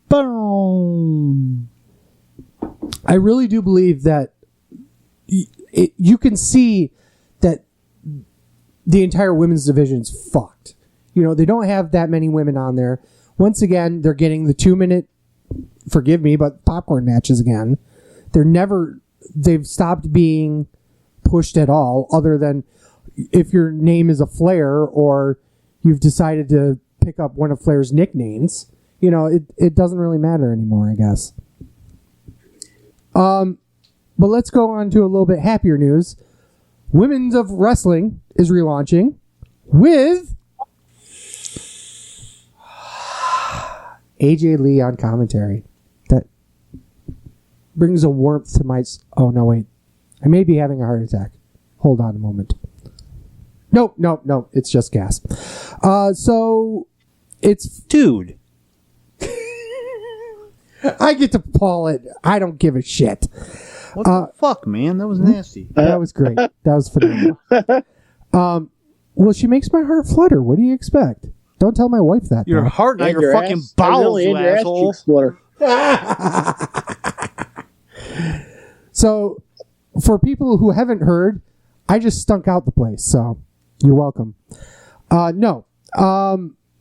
Boom. I really do believe that you can see that the entire women's division is fucked. You know, they don't have that many women on there. Once again, they're getting the 2-minute, forgive me, but popcorn matches again. They've stopped being pushed at all, other than if your name is a Flair or you've decided to pick up one of Flair's nicknames. You know, it doesn't really matter anymore, I guess. But let's go on to a little bit happier news. Women's of Wrestling is relaunching with AJ Lee on commentary. That brings a warmth to my... Oh, no, wait. I may be having a heart attack. Hold on a moment. No. It's just gas. So it's... Dude. I get to call it. I don't give a shit. What the fuck, man? That was nasty. That was great. That was phenomenal. Well, she makes my heart flutter. What do you expect? Don't tell my wife that. Your though. heart, not And your fucking ass- bowels, really, you and your ass asshole. cheeks flutter. So, for people who haven't heard, I just stunk out the place. So, you're welcome. No.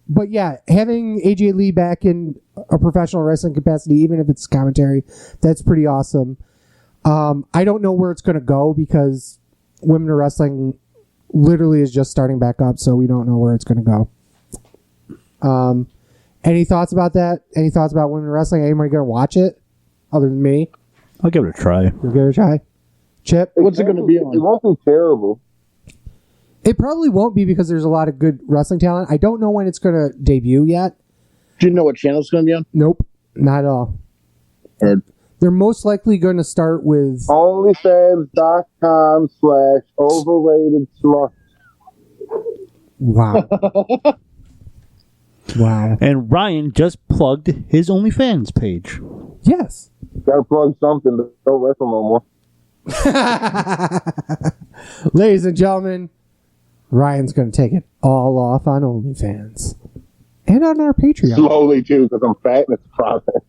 But yeah, having AJ Lee back in a professional wrestling capacity, even if it's commentary, that's pretty awesome. I don't know where it's going to go because women in wrestling literally is just starting back up, so we don't know where it's going to go. Any thoughts about that? Any thoughts about women in wrestling? Anybody going to watch it other than me? I'll give it a try. You'll give it a try? Chip? What's it going to be on? It won't be terrible. It probably won't be because there's a lot of good wrestling talent. I don't know when it's going to debut yet. Do you know what channel it's going to be on? Nope, not at all. Heard. They're most likely going to start with... Onlyfans.com/overrated slut. Wow. Wow. And Ryan just plugged his OnlyFans page. Yes. Gotta plug something to don't wrestle no more. Ladies and gentlemen, Ryan's going to take it all off on OnlyFans. And on our Patreon. Slowly too, because I'm fat and it's a process.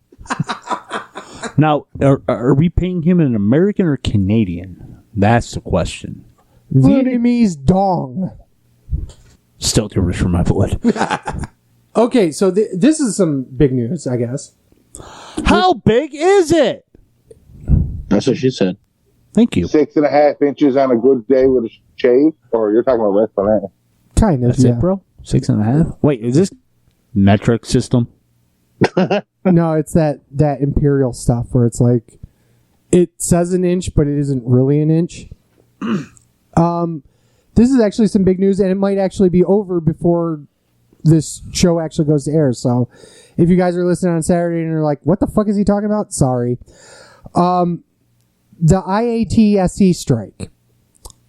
Now, are we paying him an American or Canadian? That's the question. Vietnamese dong. Still too rich for my blood. Okay, so this is some big news, I guess. How big is it? That's what she said. Thank you. 6.5 inches on a good day with a shave, or you're talking about WrestleMania? Kind of, That's yeah. it, bro? 6.5? Wait, is this metric system? No, it's that imperial stuff where it's like it says an inch, but it isn't really an inch. This is actually some big news, and it might actually be over before this show actually goes to air. So, if you guys are listening on Saturday and you're like, "What the fuck is he talking about?" Sorry. The IATSE strike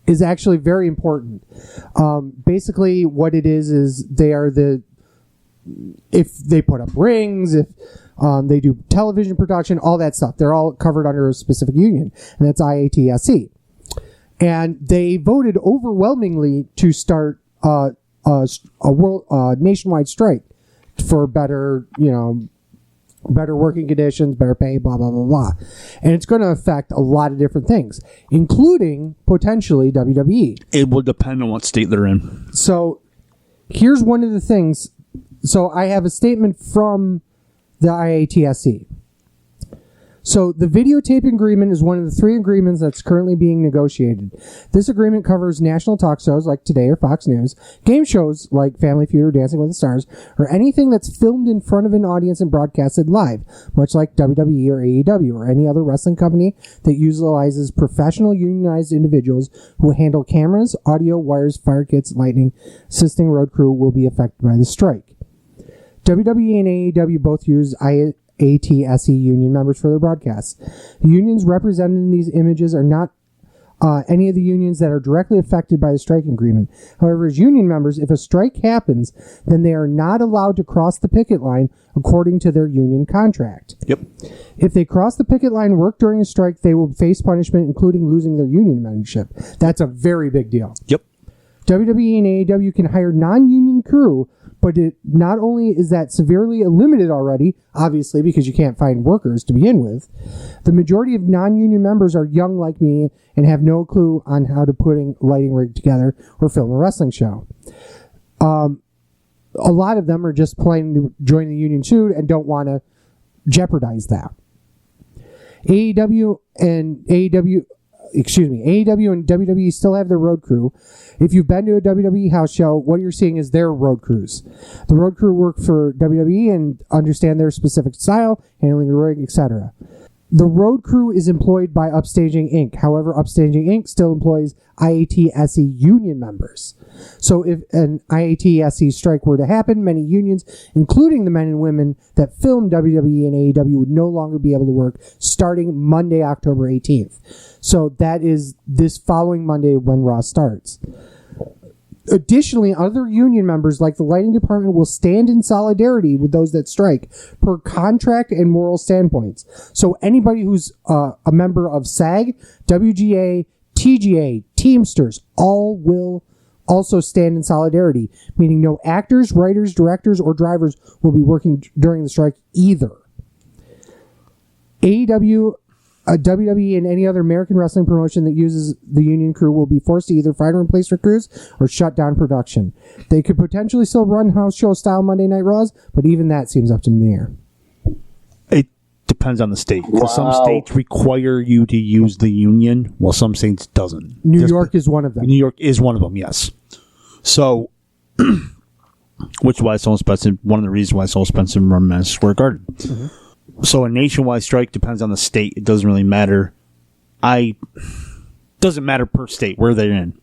is actually very important. Basically, what it is they are if they put up rings, if they do television production, all that stuff, they're all covered under a specific union, and that's IATSE. And they voted overwhelmingly to start a nationwide strike for better working conditions, better pay, blah, blah, blah, blah. And it's going to affect a lot of different things, including potentially WWE. It will depend on what state they're in. So here's one of the things. So I have a statement from the IATSE. So the videotaping agreement is one of the 3 agreements that's currently being negotiated. This agreement covers national talk shows like Today or Fox News, game shows like Family Feud or Dancing with the Stars, or anything that's filmed in front of an audience and broadcasted live, much like WWE or AEW or any other wrestling company that utilizes professional unionized individuals who handle cameras, audio, wires, fire kits, lighting, assisting road crew will be affected by the strike. WWE and AEW both use IATSE union members for their broadcasts. The unions represented in these images are not any of the unions that are directly affected by the strike agreement. However, as union members, if a strike happens, then they are not allowed to cross the picket line according to their union contract. Yep. If they cross the picket line and work during a strike, they will face punishment, including losing their union membership. That's a very big deal. Yep. WWE and AEW can hire non-union crew, but it not only is that severely limited already, obviously because you can't find workers to begin with, the majority of non-union members are young like me and have no clue on how to put a lighting rig together or film a wrestling show. A lot of them are just planning to join the union soon and don't want to jeopardize that. AEW and WWE still have their road crew. If you've been to a WWE house show, what you're seeing is their road crews. The road crew work for WWE and understand their specific style, handling the rig, etc. The road crew is employed by Upstaging Inc. However, Upstaging Inc. still employs IATSE union members. So if an IATSE strike were to happen, many unions, including the men and women that film WWE and AEW, would no longer be able to work starting Monday, October 18th. So that is this following Monday when Raw starts. Additionally, other union members like the lighting department will stand in solidarity with those that strike per contract and moral standpoints. So anybody who's a member of SAG, WGA, TGA, Teamsters, all will also stand in solidarity, meaning no actors, writers, directors, or drivers will be working during the strike either. AEW, WWE, and any other American wrestling promotion that uses the union crew will be forced to either find and replace their crews or shut down production. They could potentially still run house show style Monday Night Raws, but even that seems up in the air. It depends on the state. Wow. Some states require you to use the union, while some states doesn't. New York is one of them. New York is one of them, yes. So, which is why it's so expensive. One of the reasons why it's so expensive to run Madison Square Garden. Mm-hmm. So a nationwide strike depends on the state. It doesn't really matter. Doesn't matter per state where they're in.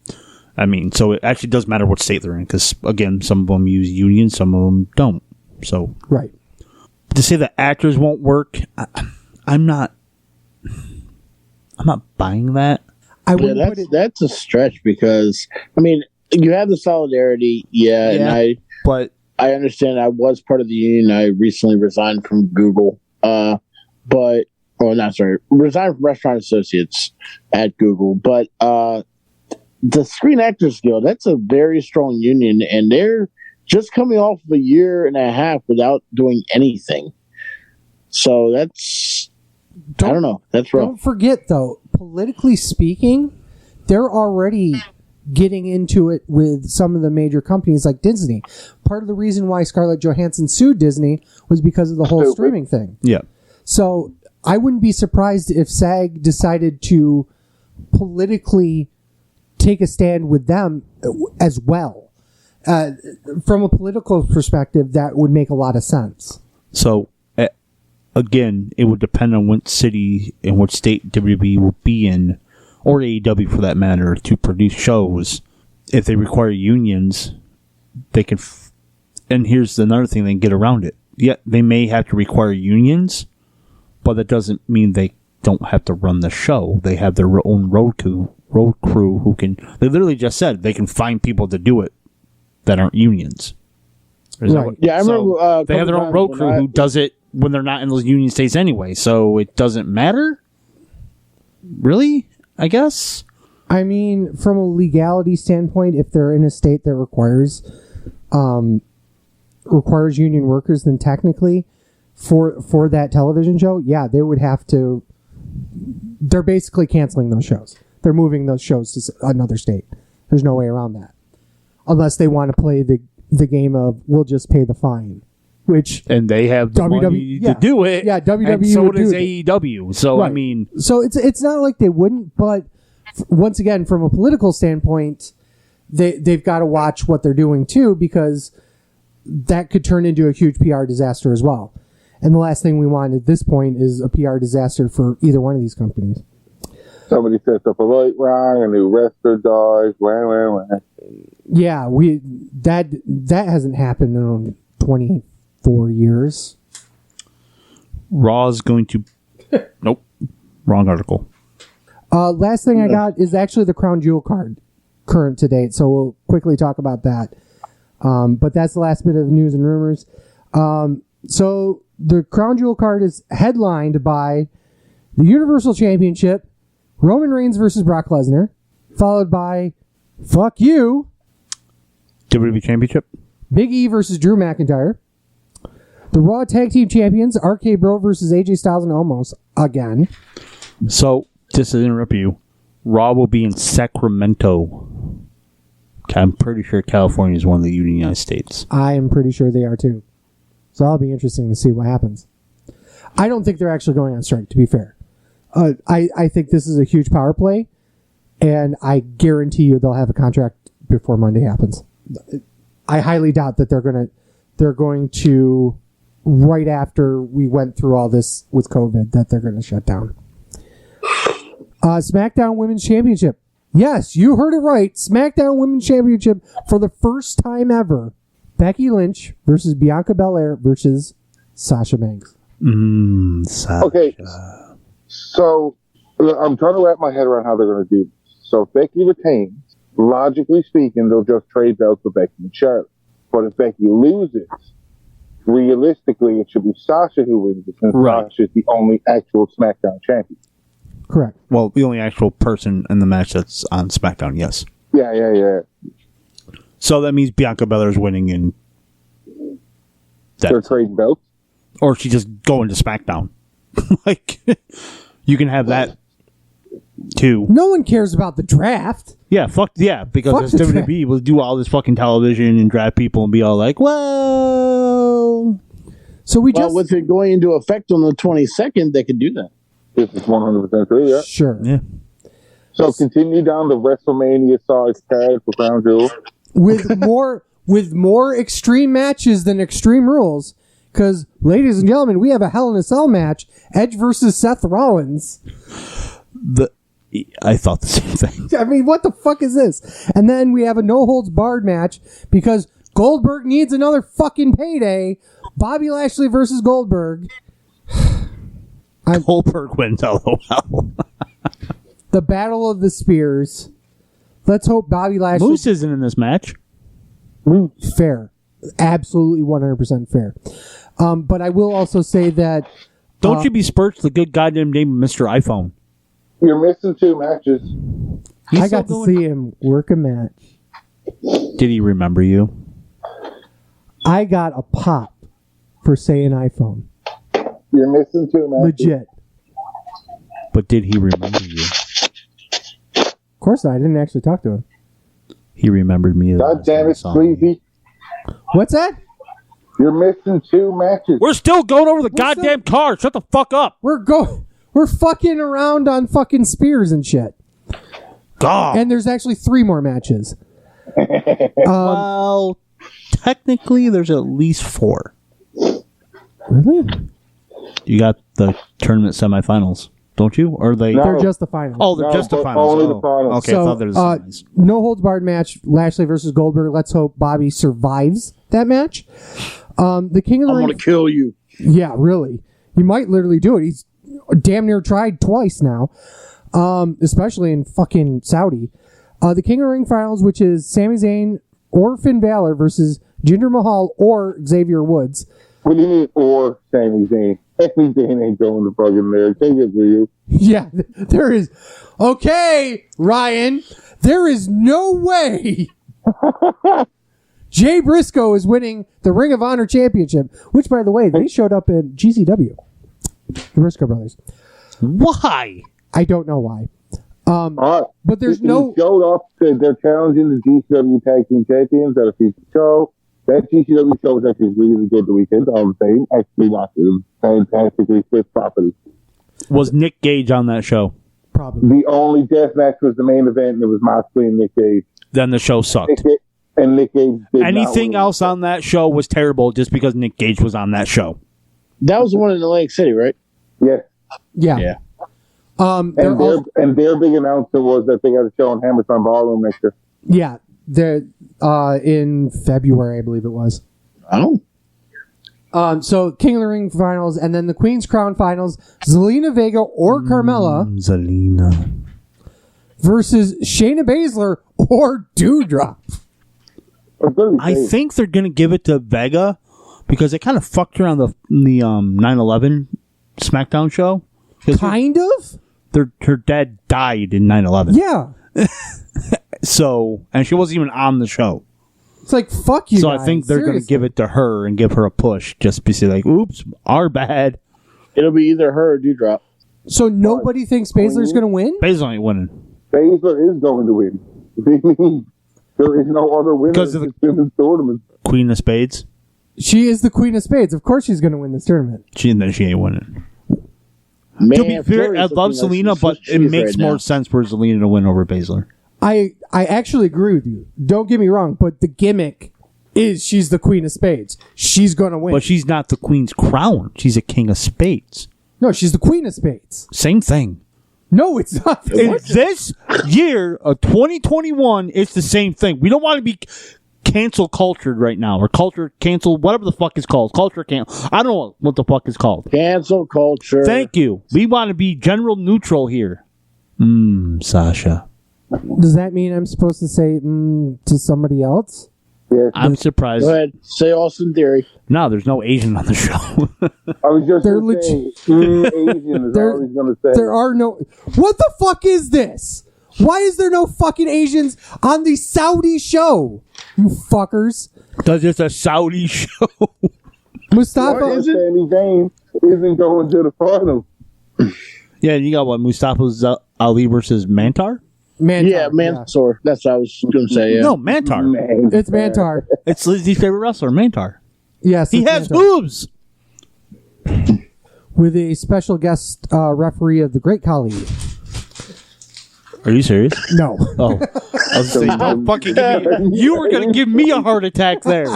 I mean, so it actually does matter what state they're in because, again, some of them use unions, some of them don't. So right. To say that actors won't work, I'm not buying that. That's a stretch because, I mean, you have the solidarity, and but I understand I was part of the union. I recently resigned from Google. Resigned from Restaurant Associates at Google. But the Screen Actors Guild, that's a very strong union, and they're just coming off of a year and a half without doing anything. So that's, I don't know. That's rough. Don't forget, though, politically speaking, they're already getting into it with some of the major companies like Disney. Part of the reason why Scarlett Johansson sued Disney was because of the whole streaming thing. Yeah. So I wouldn't be surprised if SAG decided to politically take a stand with them as well. From a political perspective, that would make a lot of sense. So, again, it would depend on what city and what state WWE will be in, or AEW for that matter, to produce shows. If they require unions, they can... and here's another thing, they can get around it. Yeah, they may have to require unions, but that doesn't mean they don't have to run the show. They have their own road crew who can... They literally just said they can find people to do it that aren't unions. Right. Yeah, I remember. They have their own road crew who does it when they're not in those union states anyway, so it doesn't matter? Really? I guess? I mean, from a legality standpoint, if they're in a state that requires union workers, then technically for that television show, yeah, they would have to... They're basically canceling those shows. They're moving those shows to another state. There's no way around that. Unless they want to play the game of, we'll just pay the fine. Which... And they have the money to do it. Yeah, WWE and so would does do AEW. So, Right. I mean... So it's not like they wouldn't, but once again, from a political standpoint, they've got to watch what they're doing too, because that could turn into a huge PR disaster as well. And the last thing we want at this point is a PR disaster for either one of these companies. Somebody sets up a light wrong, a new wrestler dies, wah. Yeah, that hasn't happened in 24 years. Raw's going to... Nope. Wrong article. Last thing I got is actually the Crown Jewel card, current to date, so we'll quickly talk about that. But that's the last bit of news and rumors. So the Crown Jewel card is headlined by the Universal Championship, Roman Reigns versus Brock Lesnar, followed by Fuck You, WWE Championship. Big E versus Drew McIntyre, the Raw Tag Team Champions, RK Bro versus AJ Styles and Omos again. So, just to interrupt you, Raw will be in Sacramento. I'm pretty sure California is one of the United States. I am pretty sure they are too. So that'll be interesting to see what happens. I don't think they're actually going on strike, to be fair. I think this is a huge power play, and I guarantee you they'll have a contract before Monday happens. I highly doubt that they're going to right after we went through all this with COVID that they're going to shut down. SmackDown Women's Championship. Yes, you heard it right. SmackDown Women's Championship for the first time ever. Becky Lynch versus Bianca Belair versus Sasha Banks. Sasha. Okay, so I'm trying to wrap my head around how they're going to do this. So if Becky retains, logically speaking, they'll just trade belts with Becky and Charlotte. But if Becky loses, realistically, it should be Sasha who wins it, since Sasha is the only actual SmackDown champion. Correct. Well, the only actual person in the match that's on SmackDown, yes. Yeah. So that means Bianca Belair's winning and They're trading belts? or she just going to SmackDown. Like, you can have that too. No one cares about the draft. Yeah, because Fuck it's the WWE will do all this fucking television and draft people and be all like, well... So with it going into effect on the 22nd, they could do that. This is 100% true, yeah. Sure. Yeah. So continue down the WrestleMania size card for Crown Jewel. With more extreme matches than Extreme Rules. Because, ladies and gentlemen, we have a Hell in a Cell match. Edge versus Seth Rollins. I thought the same thing. I mean, what the fuck is this? And then we have a no-holds-barred match because Goldberg needs another fucking payday. Bobby Lashley versus Goldberg. Goldberg wins, LOL. The Battle of the Spears. Let's hope Bobby Lashley... Moose isn't in this match. Fair. Absolutely 100% fair. But I will also say that... Don't you besmirch the good goddamn name of Mr. iPhone. You're missing 2 matches. I got to see him work a match. Did he remember you? I got a pop for saying iPhone. You're missing 2 matches. Legit. But did he remember you? Of course not. I didn't actually talk to him. He remembered me. God damn it, Sleazy. What's that? You're missing 2 matches. We're still going over the goddamn card. Shut the fuck up. We're fucking around on fucking spears and shit. God. And there's actually 3 more matches. Well, technically, there's at least 4. Really? You got the tournament semifinals, don't you? Or they? No. They're just the finals. Oh, they're just the but finals. only the Oh, finals. Okay, I So, thought there was semis. no holds barred match. Lashley versus Goldberg. Let's hope Bobby survives that match. The King of the I'm Ring. gonna kill you. Yeah, really. He might literally do it. He's damn near tried twice now, especially in fucking Saudi. The King of the Ring finals, which is Sami Zayn or Finn Balor versus Jinder Mahal or Xavier Woods. What do you mean, or Sami Zayn? Sami Zayn ain't going to fucking there. Take it for you. Yeah, there is. Okay, Ryan, there is no way Jay Briscoe is winning the Ring of Honor Championship, which, by the way, they showed up at GCW. The Briscoe brothers. Why? I don't know why. All right. But there's He no... showed up. They're challenging the GCW Tag Team Champions at a future show. That GCW show was actually really good the weekend. I was saying, actually watched it. It was fantastically fit property. Was Nick Gage on that show? Probably. The only death match was the main event, and it was Moxley and Nick Gage. Then the show sucked. Nick Gage did Anything not win. else on that show was terrible just because Nick Gage was on that show. That was the one in Atlantic City, right? Yes. Yeah. Yeah. And their big announcement was that they got a show on Hammerstone Ballroom next year. Yeah. They're in February, I believe it was. Oh. So King of the Ring finals, and then the Queen's Crown finals. Zelina Vega or Carmella Zelina. versus Shayna Baszler or Doudrop. I think they're going to give it to Vega because they kind of fucked her on the 9/11 SmackDown show. Kind of? Her dad died in 9/11. Yeah. So, and she wasn't even on the show. It's like, fuck you So guys. I think they're going to Seriously. give it to her and give her a push just to say like, oops, our bad. It'll be either her or Doudrop. So nobody thinks Baszler's going to win? Baszler ain't winning. Baszler is going to win. They mean there is no other winner Because of the- in this tournament. Queen of Spades. She is the Queen of Spades. Of course she's going to win this tournament. She ain't winning. Man, To be fair, Florida's I love looking like Selena, but she it is makes right more now. sense for Zelina to win over Baszler. I actually agree with you. Don't get me wrong, but the gimmick is she's the Queen of Spades. She's going to win. But she's not the Queen's crown. She's a King of Spades. No, she's the Queen of Spades. Same thing. No, it's not. In this year of 2021, it's the same thing. We don't want to be cancel cultured right now, or culture cancel, whatever the fuck it's called. Culture cancel. I don't know what the fuck it's called. Cancel culture. Thank you. We want to be general neutral here. Sasha. Does that mean I'm supposed to say to somebody else? Yes. I'm surprised. Go ahead. Say Austin Theory. No, there's no Asian on the show. I was just They're going to say, Asian is all he's going to say. There are no... What the fuck is this? Why is there no fucking Asians on the Saudi show? You fuckers. Because it's a Saudi show. Mustafa... Sami Zayn isn't going to the final. Yeah, you got what? Mustafa Ali versus Mantar? Mantar. Yeah, Mansoor. That's what I was going to say. Yeah. No, Mantar. Man. It's Mantar. It's Lizzie's favorite wrestler, Mantar. Yes, He it's has Mantar. boobs. With a special guest referee of the Great Khali. Are you serious? No. Oh, I was saying, don't fucking give me. You were gonna give me a heart attack there. In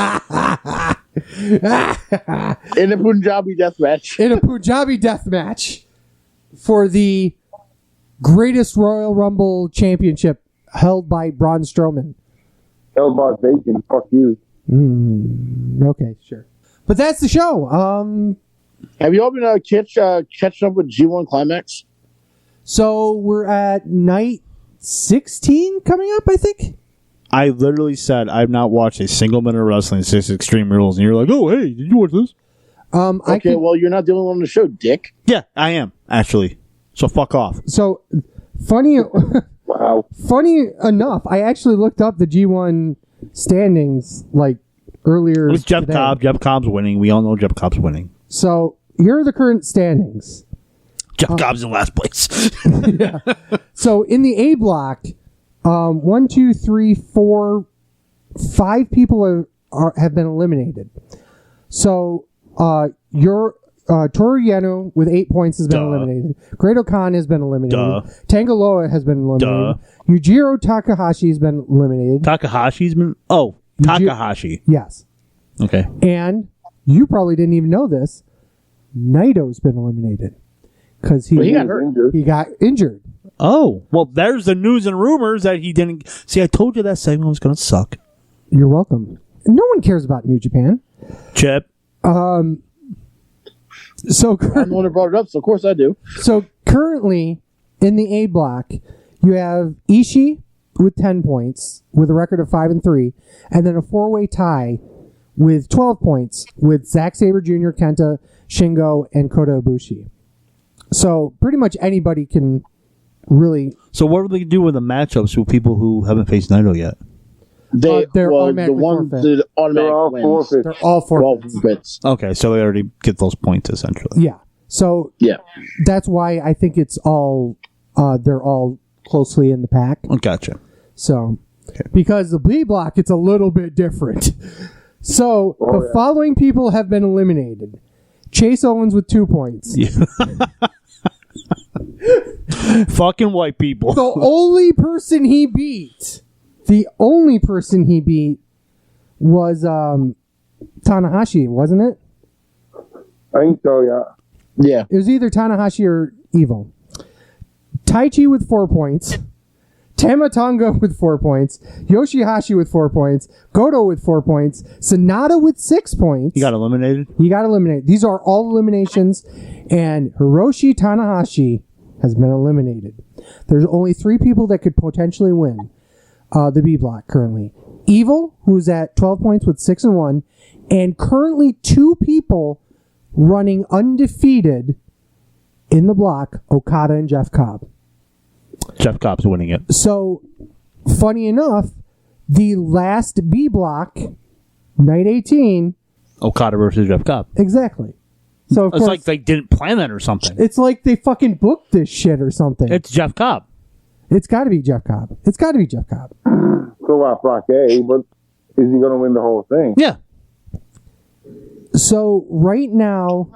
the Punjabi death match. In a Punjabi death match for the greatest Royal Rumble championship held by Braun Strowman. Hellbot Bacon, fuck you. Okay, sure. But that's the show. Have you all been catching up with G1 Climax? So we're at night 16 coming up, I think. I literally said I've not watched a single minute of wrestling since Extreme Rules, and you're like, "Oh, hey, did you watch this?" Okay, well, you're not the only one on the show, Dick. Yeah, I am actually. So fuck off. So funny, Wow. funny enough, I actually looked up the G1 standings like earlier. It was Jeff today. Cobb. Jeff Cobb's winning. We all know Jeff Cobb's winning. So here are the current standings. Jeff Cobb's in last place. So in the A block, 1, 2, 3, 4, 5 people have been eliminated. So your Toru Yano with 8 points has been eliminated. Great Khan has been eliminated. Tangaloa has been eliminated. Yujiro Takahashi has been eliminated. Takahashi's been... Oh, Takahashi. Yes. Okay. And you probably didn't even know this. Naito's been eliminated. Because he got hurt. He got injured. Oh, well, there's the news and rumors that he didn't... See, I told you that segment was going to suck. You're welcome. No one cares about New Japan. Chip. So I'm the one who brought it up, so of course I do. So currently, in the A block, you have Ishii with 10 points, with a record of 5-3, and then a 4-way tie with 12 points with Zack Sabre Jr., Kenta, Shingo, and Kota Ibushi. So pretty much anybody can really... So what do they do with the matchups with people who haven't faced Naito yet? They're automatically forfeit. They're all forfeit. They're all forfeits. Okay, so they already get those points, essentially. Yeah. So that's why I think it's all... they're all closely in the pack. Oh, gotcha. So, because the B block, it's a little bit different. So, the following people have been eliminated. Chase Owens with 2 points. Yeah. Fucking white people. The only person he beat was Tanahashi, wasn't it? I think so, yeah. Yeah. It was either Tanahashi or Evil. Taichi with 4 points. Tama Tonga with 4 points. Yoshihashi with 4 points. Goto with 4 points. Sonata with 6 points. He got eliminated? He got eliminated. These are all eliminations. And Hiroshi Tanahashi has been eliminated. There's only 3 people that could potentially win the B block currently. Evil, who's at 12 points with 6-1. And currently 2 people running undefeated in the block, Okada and Jeff Cobb. Jeff Cobb's winning it. So, funny enough, the last B block, night 18... Okada versus Jeff Cobb. Exactly. So of it's course, like they didn't plan that or something. It's like they fucking booked this shit or something. It's Jeff Cobb. It's got to be Jeff Cobb. It's got to be Jeff Cobb. Go out block A, but is he going to win the whole thing? Yeah. So right now,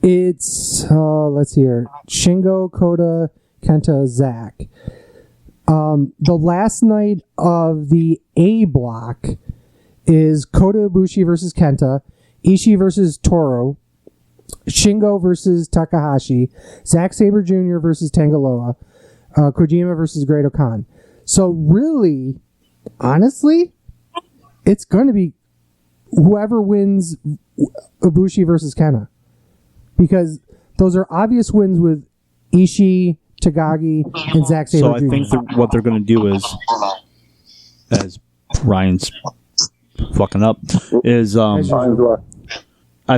it's let's see here: Shingo, Kota, Kenta, Zack. The last night of the A block is Kota Ibushi versus Kenta, Ishii versus Toro, Shingo versus Takahashi, Zack Sabre Jr. versus Tangaloa, Kojima versus Great Khan. So really, honestly, it's going to be whoever wins Ibushi versus Kenta. Because those are obvious wins with Ishii, Tagagi, and Zack Sabre Jr. So I think what they're going to do is, as Ryan's fucking up, is I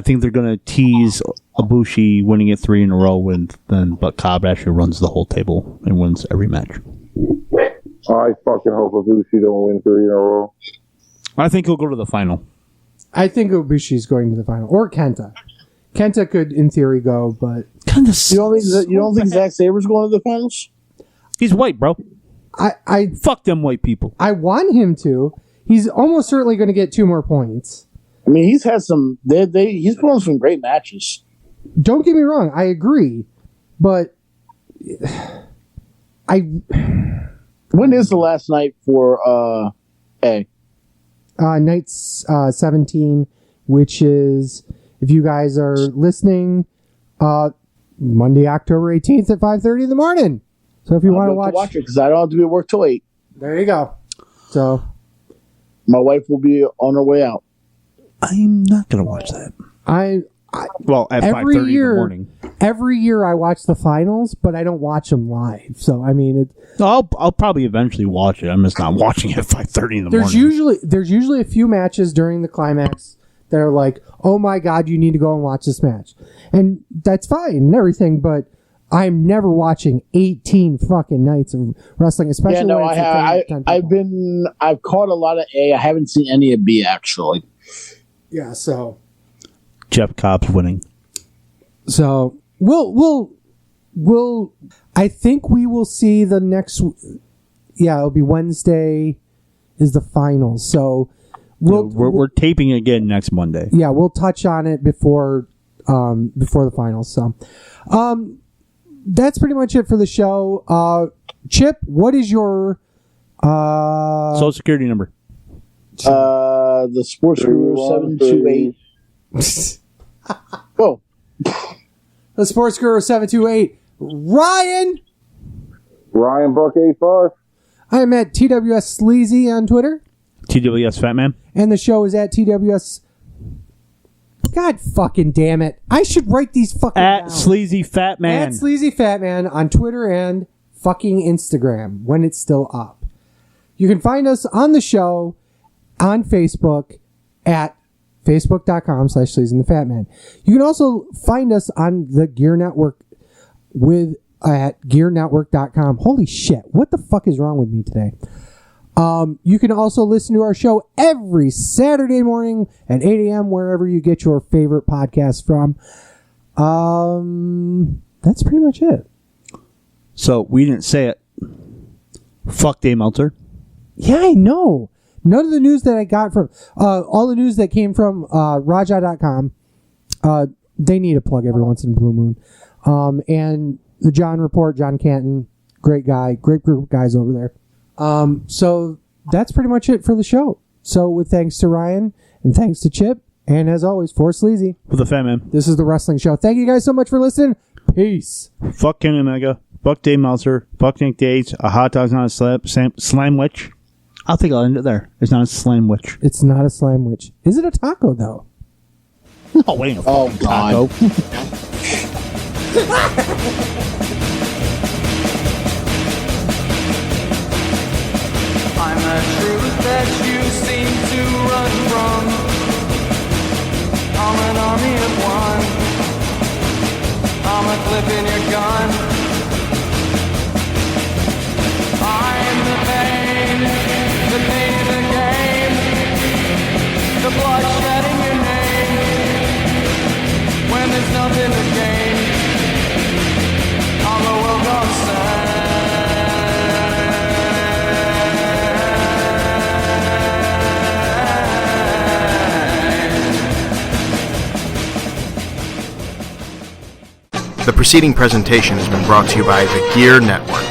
think they're going to tease Ibushi winning it 3 in a row, but Cobb actually runs the whole table and wins every match. I fucking hope Ibushi don't win 3 in a row. I think he'll go to the final. I think Ibushi's going to the final. Or Kenta. Kenta could, in theory, go, but... You don't think Zack Sabre's going to the finals? He's white, bro. I Fuck them white people. I want him to. He's almost certainly going to get 2 more points. I mean, he's had some... he's put on some great matches. Don't get me wrong. I agree. But... When is the last night for A? Night 17, which is... If you guys are listening, Monday, October 18th at 5:30 in the morning. So if you want to watch it, because I don't have to be at work till 8. There you go. So my wife will be on her way out. I'm not going to watch that. Well, at 5:30 in the morning. Every year I watch the finals, but I don't watch them live. So I mean, I'll probably eventually watch it. I'm just not watching it at 5:30 in the morning. There's usually a few matches during the climax that are like, oh my God, you need to go and watch this match. And that's fine and everything, but I'm never watching 18 fucking nights of wrestling, especially when I've caught a lot of A. I haven't seen any of B, actually. Yeah, so Jeff Cobb's winning. So we'll I think we will see the next. Yeah, it'll be Wednesday. Is the finals. So we're taping again next Monday. Yeah, we'll touch on it before the finals. So, that's pretty much it for the show. Chip, what is your Social Security number? The Sports Guru 728. Whoa. The Sports Guru 728. Ryan Buck 85. I'm at TWS Sleazy on Twitter. TWS Fat Man. And the show is at TWS. God fucking damn it. I should write these fucking At down. Sleazy Fat Man. At Sleazy Fat Man on Twitter and fucking Instagram when it's still up. You can find us on the show on Facebook at facebook.com/SleazyTheFatMan. You can also find us on the Gear Network at gearnetwork.com. Holy shit. What the fuck is wrong with me today? You can also listen to our show every Saturday morning at 8 a.m. wherever you get your favorite podcast from. That's pretty much it. So we didn't say it. Fuck Dave Meltzer. Yeah, I know. None of the news that I got from all the news that came from Raja.com, they need a plug every once in a blue moon. And the John Report, John Canton, great guy, great group of guys over there. So that's pretty much it for the show. So with thanks to Ryan and thanks to Chip, and as always, for Sleazy. For the Fat Man. This is The Wrestling Show. Thank you guys so much for listening. Peace. Fuck Kenny Omega. Fuck Dave Meltzer. Fuck Nick Gage. A hot dog's not a slime witch. I think I'll end it there. It's not a slime witch. It's not a slime witch. Is it a taco, though? Oh, wait a Oh, God. taco. I'm the truth that you seem to run from. I'm an army of one. I'm a clip in your gun. I'm the pain in the game. The blood shedding your name. When there's nothing to gain, all the world goes sad. The preceding presentation has been brought to you by the Gear Network.